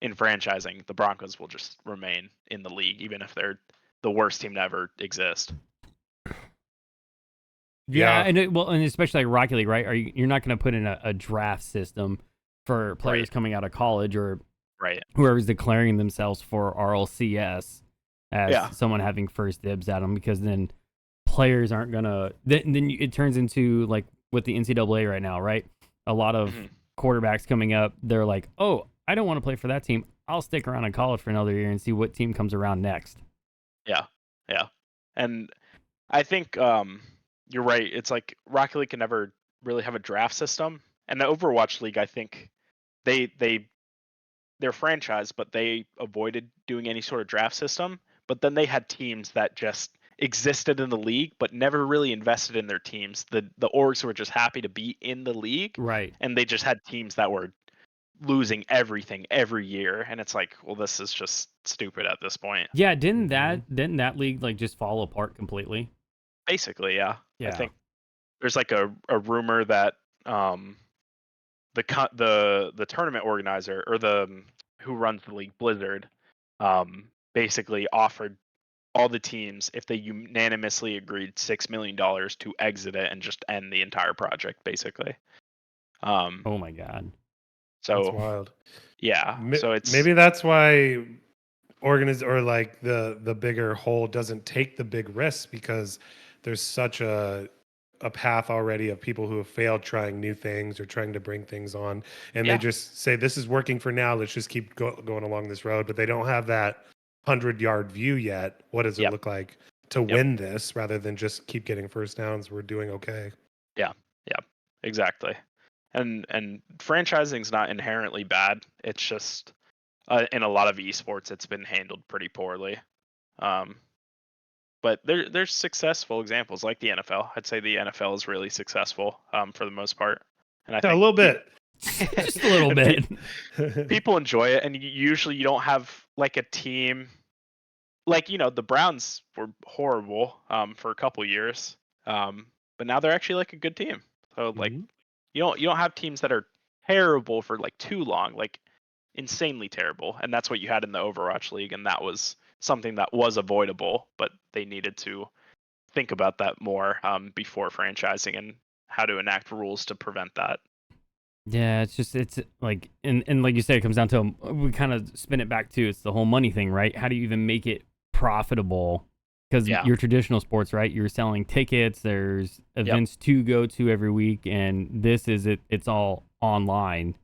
in franchising, the Broncos will just remain in the league, even if they're the worst team to ever exist. Yeah, and especially like Rocket League, right? You're not going to put in a draft system for players coming out of college or whoever's declaring themselves for RLCS as someone having first dibs at them, because then players aren't gonna. Then it turns into like with the NCAA right now, right? A lot of quarterbacks coming up, they're like, "Oh, I don't want to play for that team. I'll stick around in college for another year and see what team comes around next." Yeah, and I think you're right. It's like Rocket League can never really have a draft system, and the Overwatch League, I think they're franchised, but they avoided doing any sort of draft system. But then they had teams that just existed in the league, but never really invested in their teams. The orgs were just happy to be in the league, right? And they just had teams that were losing everything every year, and it's like, well, this is just stupid at this point. Yeah, didn't that league like just fall apart completely? Basically, yeah. Yeah. I think there's like a rumor that the tournament organizer or the who runs the league, Blizzard, basically offered all the teams, if they unanimously agreed $6 million to exit it and just end the entire project, basically. Oh my god. So that's wild. Yeah. So it's maybe that's why like the bigger whole doesn't take the big risks, because there's such a path already of people who have failed trying new things or trying to bring things on, and they just say, this is working for now, let's just keep going along this road. But they don't have that 100-yard view yet. What does it look like to win this, rather than just keep getting first downs? We're doing okay. Yeah, exactly. And franchising is not inherently bad. It's just in a lot of esports, it's been handled pretty poorly. But there's successful examples like the NFL. I'd say the NFL is really successful for the most part. And I think a little bit. Just a little bit. People enjoy it, and usually you don't have like a team like, the Browns were horrible for a couple years, but now they're actually like a good team. So like Mhm. you don't have teams that are terrible for like too long, like insanely terrible, and that's what you had in the Overwatch League, and that was something that was avoidable, but they needed to think about that more before franchising and how to enact rules to prevent that. Yeah, it's like and like you said, it comes down to we kind of spin it back to it's the whole money thing, right? How do you even make it profitable? Because Yeah. your traditional sports, right? You're selling tickets. There's Yep. events to go to every week, and this is it. It's all online.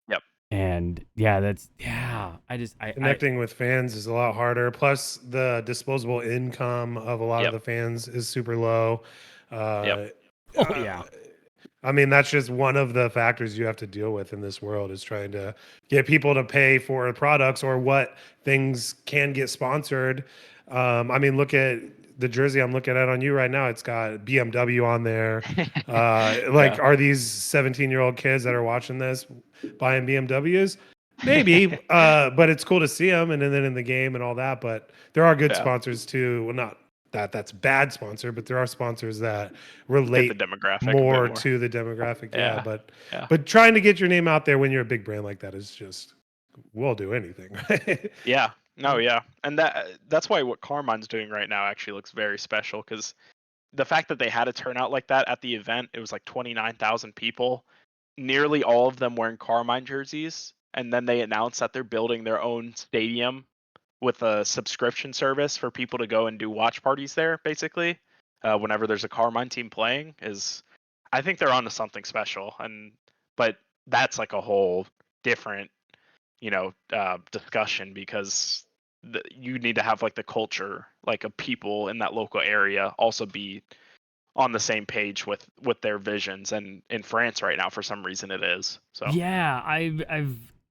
Yep. And yeah, that's yeah. I Connecting with fans is a lot harder. Plus, the disposable income of a lot of Yep. the fans is super low. Yep. oh yeah. I mean, that's just one of the factors you have to deal with in this world is trying to get people to pay for products or what things can get sponsored. I mean, look at the jersey I'm looking at on you right now. It's got BMW on there. Yeah. Are these 17-year-old kids that are watching this buying BMWs? Maybe, but it's cool to see them and then in the game and all that. But there are good Yeah. sponsors too. Well, not that's bad sponsor, but there are sponsors that Fit relate the demographic a bit more more. to the demographic. Yeah, Yeah. but Yeah. trying to get your name out there when you're a big brand like that is just we'll do anything, right? Yeah. No, yeah. And that's why what Carmine's doing right now actually looks very special, because the fact that they had a turnout like that at the event, it was like 29,000 people, nearly all of them wearing Carmine jerseys, and then they announced that they're building their own stadium with a subscription service for people to go and do watch parties there, basically, whenever there's a Carmine team playing. I think they're onto something special, but that's like a whole different, discussion, because you need to have like the culture, like of people in that local area, also be on the same page with their visions. And in France right now, for some reason, it is. So Yeah,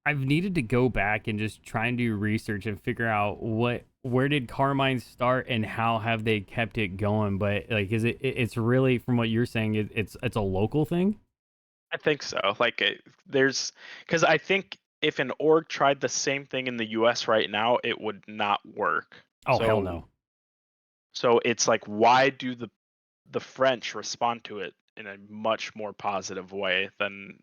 I've needed to go back and just try and do research and figure out where did Carmine start and how have they kept it going. But like, is it's really from what you're saying, it's a local thing? I think so. Like there's because I think if an org tried the same thing in the US right now, it would not work. Oh hell So no. so it's like, why do the French respond to it in a much more positive way than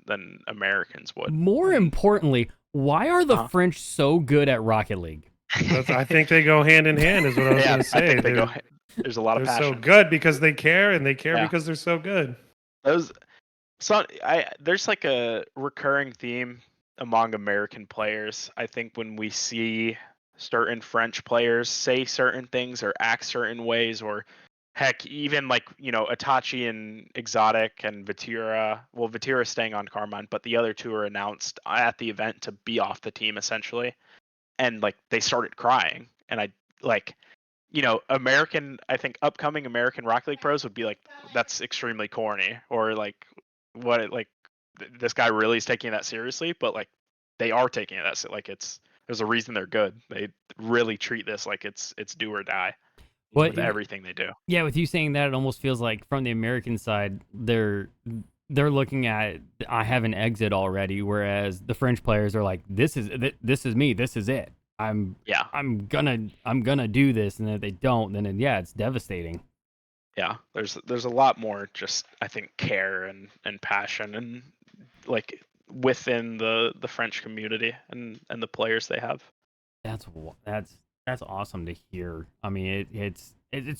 Americans would? More importantly, why are the Uh-huh. French so good at Rocket League? I think they go hand in hand, is what I was Yeah, going to I say. think there's a lot of They're so passion. good because they care, and they care Yeah. because they're so good. Those there's like a recurring theme among American players. I think when we see certain French players say certain things or act certain ways, or heck, even like, Itachi and Exotic and Vatira. Well, Vatira staying on Carmine, but the other two are announced at the event to be off the team essentially. And like they started crying. And I like, I think upcoming American Rocket League pros would be like, that's extremely corny, or like, this guy really is taking that seriously. But like, they are taking it that like there's a reason they're good. They really treat this like it's do or die What? with everything they do. Yeah, with you saying that, it almost feels like from the American side, they're looking at I have an exit already, whereas the French players are like, this is me, this is it. Yeah, I'm gonna do this, and if they don't, then yeah, it's devastating. yeah. There's a lot more, just I think, care and passion, and like within the French community and the players they have. That's that's awesome to hear. I mean, it's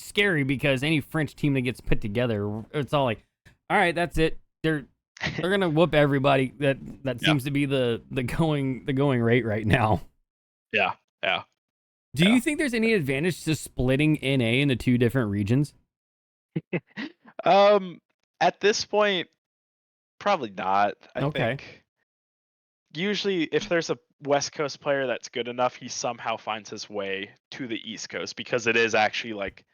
scary because any French team that gets put together, it's all like, all right, that's it. They're gonna whoop everybody. That Yeah. seems to be the going rate right now. Yeah, yeah. Do Yeah. you think there's any advantage to splitting NA into two different regions? At this point, probably not. I Okay. think usually if there's a West Coast player that's good enough, he somehow finds his way to the East Coast, because it is actually like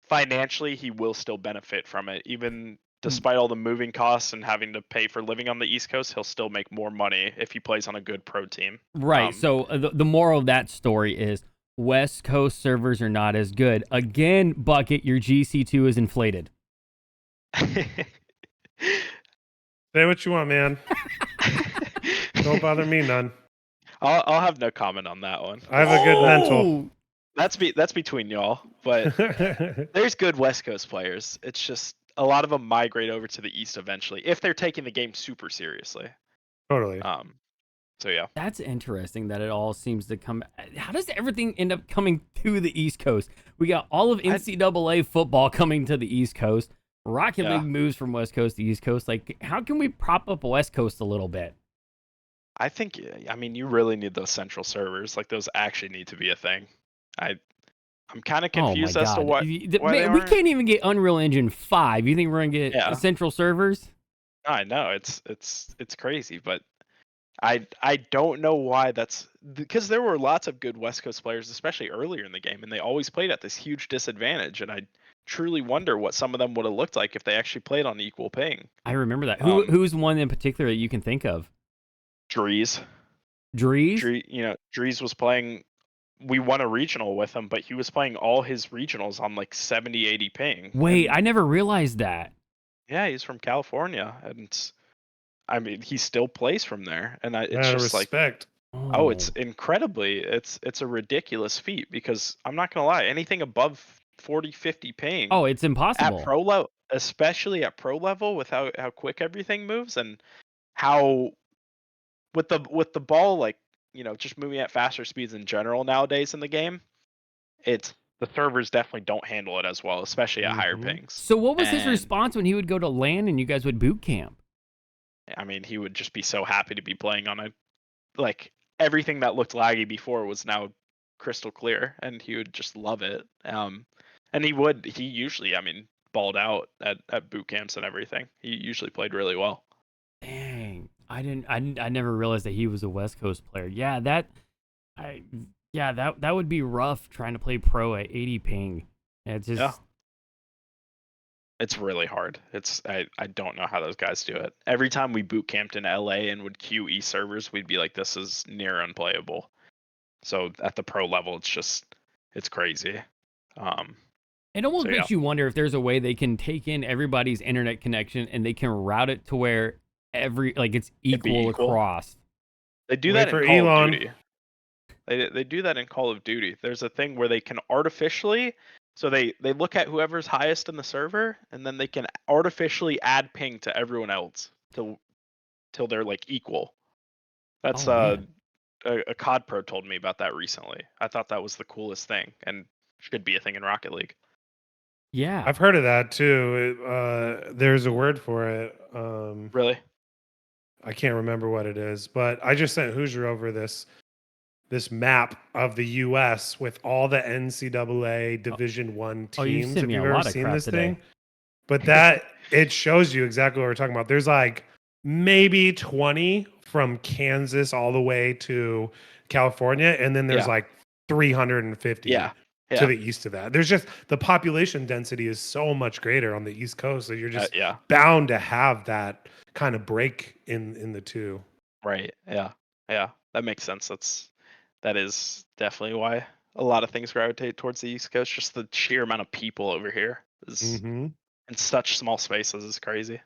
financially he will still benefit from it. Even despite all the moving costs and having to pay for living on the East Coast, he'll still make more money if he plays on a good pro team. Right. So the moral of that story is West Coast servers are not as good. Again, Bucket, your GC2 is inflated. Say what you want, man. Don't bother me none. I'll have no comment on that one. I have a good mental. That's between y'all. But there's good West Coast players. It's just a lot of them migrate over to the East eventually if they're taking the game super seriously. Totally. So yeah. That's interesting that it all seems to come. How does everything end up coming to the East Coast? We got all of NCAA football coming to the East Coast. Rocket League moves from West Coast to East Coast. Like, how can we prop up West Coast a little bit? I think, I mean, you really need those central servers. Like, those actually need to be a thing. I'm kind of confused as to why they we aren't. can't even get Unreal Engine 5. You think we're gonna get central servers? I know it's crazy, but I don't know why that's because there were lots of good West Coast players, especially earlier in the game, and they always played at this huge disadvantage. And I truly wonder what some of them would have looked like if they actually played on equal ping. I remember that. Who's one in particular that you can think of? Drees. Drees was playing. We won a regional with him, but he was playing all his regionals on like 70, 80 ping. Wait, I never realized that. Yeah, he's from California, and I mean, he still plays from there, and it's just respect. Like, oh, it's incredibly, it's a ridiculous feat because I'm not gonna lie, anything above 40, 50 ping. Oh, it's impossible at pro level, especially at pro level, with how quick everything moves and how with the ball, like, just moving at faster speeds in general nowadays in the game, the servers definitely don't handle it as well, especially at higher pings. So what was his response when he would go to LAN and you guys would boot camp? I mean, he would just be so happy to be playing on like everything that looked laggy before was now crystal clear, and he would just love it. And he usually, I mean, balled out at boot camps and everything. He usually played really well. Dang, I never realized that he was a West Coast player. Yeah, that would be rough trying to play pro at 80 ping. It's just it's really hard. I don't know how those guys do it. Every time we boot camped in LA and would queue E servers, we'd be like, this is near unplayable. So at the pro level, it's crazy. It almost makes you wonder if there's a way they can take in everybody's internet connection and they can route it to where it's equal across. They do that in Call of Duty. They do that in Call of Duty. There's a thing where they can artificially, so they look at whoever's highest in the server, and then they can artificially add ping to everyone else till they're like equal. That's a COD pro told me about that recently. I thought that was the coolest thing, and should be a thing in Rocket League. Yeah, I've heard of that too. There's a word for it. Really? I can't remember what it is, but I just sent Hoosier over this map of the U.S. with all the NCAA Division I teams. If you've ever seen this thing, but that it shows you exactly what we're talking about. There's like maybe 20 from Kansas all the way to California, and then there's like 350 to the east of that. There's just the population density is so much greater on the East Coast that you're just bound to have that kind of break in the two. Right. Yeah. That makes sense. That is definitely why a lot of things gravitate towards the East Coast. Just the sheer amount of people over here is in such small spaces is crazy.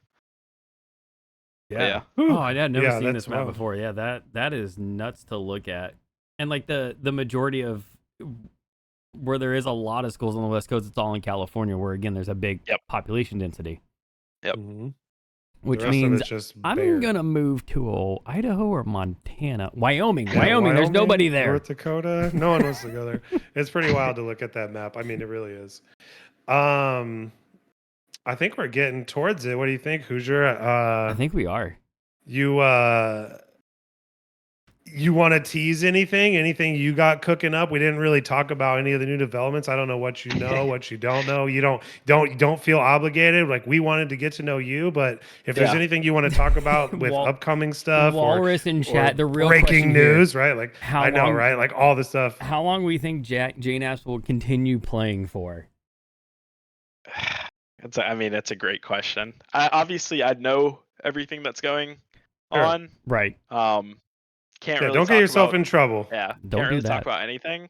Yeah. Oh, I had never seen this map before. Yeah, that is nuts to look at. And like the majority of where there is a lot of schools on the West Coast, it's all in California, where again there's a big population density. Yep. Which means I'm gonna move to Idaho or Montana, Wyoming. There's nobody there. North Dakota, no one wants to go there. It's pretty wild to look at that map. I mean, it really is. I think we're getting towards it. What do you think, Hoosier? I think we are. You want to tease anything? Anything you got cooking up? We didn't really talk about any of the new developments. I don't know what you know, what you don't know. You don't feel obligated. Like, we wanted to get to know you, but if there's anything you want to talk about with upcoming stuff, Walrus in chat, the real breaking news, right? Like, right? Like all the stuff. How long we think JNAPS will continue playing for? That's a great question. Obviously, I know everything that's going on. Right. Can't really don't get yourself in trouble. Yeah, don't can't really do talk about anything.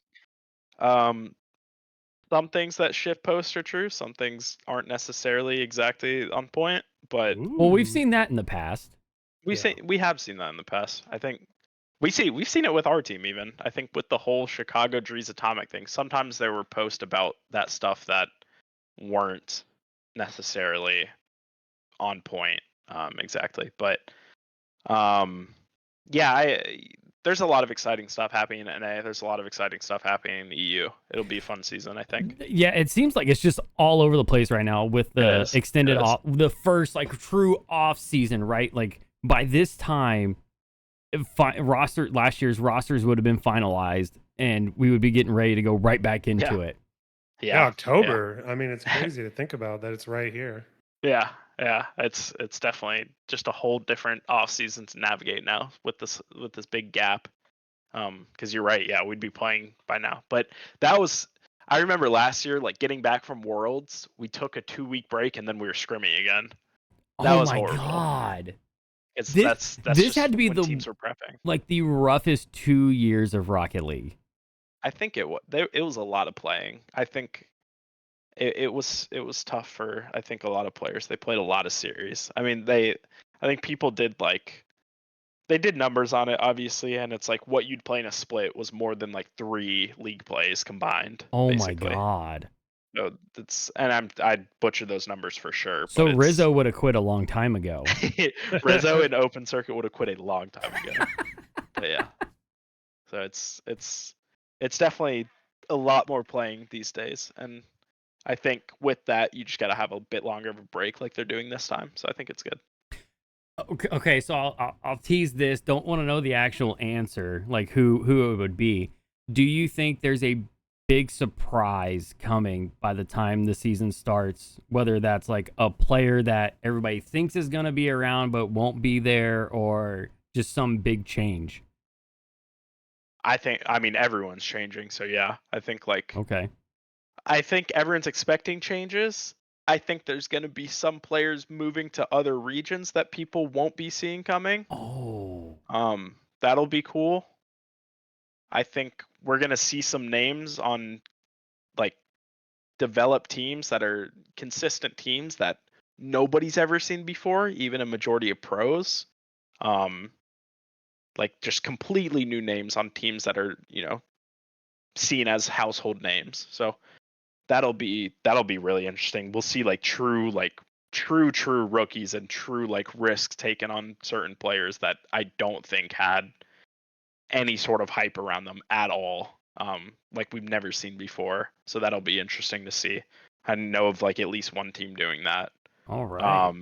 Some things that shift posts are true. Some things aren't necessarily exactly on point. But well, we've seen that in the past. We have seen that in the past. I think we've seen it with our team even. I think with the whole Chicago Drees Atomic thing, sometimes there were posts about that stuff that weren't necessarily on point exactly. But yeah, there's a lot of exciting stuff happening in NA. There's a lot of exciting stuff happening in the EU. It'll be a fun season, I think. Yeah, it seems like it's just all over the place right now with the extended off, the first like true off season, right? Like by this time, last year's rosters would have been finalized, and we would be getting ready to go right back into it. Yeah, October. Yeah. I mean, it's crazy to think about that. It's right here. Yeah, it's definitely just a whole different off season to navigate now with this big gap. Because you're right, yeah, we'd be playing by now. But I remember last year, like getting back from Worlds, we took a 2-week break and then we were scrimming again. That was horrible. God. That's this had to be the teams were prepping. Like the roughest 2 years of Rocket League. I think it was a lot of playing. I think it was tough for I think a lot of players. They played a lot of series. I mean, I think people did they did numbers on it obviously, and it's like what you'd play in a split was more than like 3 league plays combined. Oh basically. My God. So I'd butcher those numbers for sure. So Rizzo would have quit a long time ago. Rizzo in open circuit would have quit a long time ago. But yeah. So it's definitely a lot more playing these days, and I think with that you just got to have a bit longer of a break like they're doing this time. So I think it's good. Okay, so I'll tease this. Don't want to know the actual answer, like who it would be. Do you think there's a big surprise coming by the time the season starts, whether that's like a player that everybody thinks is going to be around but won't be there, or just some big change? I mean everyone's changing, so yeah, I think okay, I think everyone's expecting changes. I think there's going to be some players moving to other regions that people won't be seeing coming. That'll be cool. I think we're going to see some names on like developed teams that are consistent teams that nobody's ever seen before, even a majority of pros. Like just completely new names on teams that are, seen as household names. So that'll be really interesting. We'll see like true rookies and true like risks taken on certain players that I don't think had any sort of hype around them at all. Like we've never seen before. So that'll be interesting to see. I know of like at least one team doing that. All right.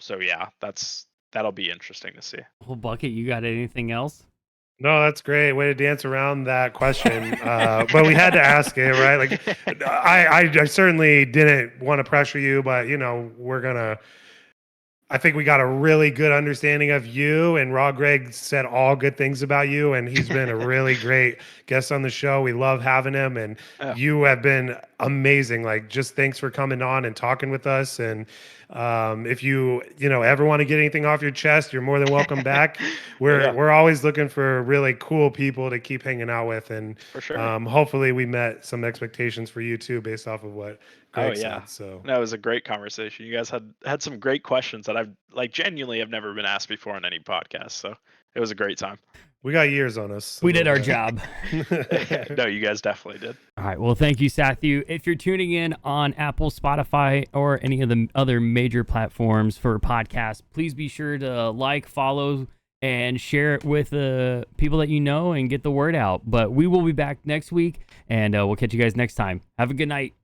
So yeah, that'll be interesting to see. Well, Bucket, you got anything else? No, that's great. Way to dance around that question. But we had to ask it, right? Like, I certainly didn't want to pressure you, but I think we got a really good understanding of you, and Raw Greg said all good things about you, and he's been a really great guest on the show. We love having him, and you have been amazing. Like, just thanks for coming on and talking with us. And if you ever want to get anything off your chest, you're more than welcome back. We're always looking for really cool people to keep hanging out with, and for sure. Hopefully we met some expectations for you too, based off of what Greg said. So that was a great conversation. You guys had some great questions that I've genuinely have never been asked before on any podcast. So it was a great time. We got years on us. We did our job. No, you guys definitely did. All right. Well, thank you, Satthew. If you're tuning in on Apple, Spotify, or any of the other major platforms for podcasts, please be sure to like, follow, and share it with people that you know and get the word out. But we will be back next week, and we'll catch you guys next time. Have a good night.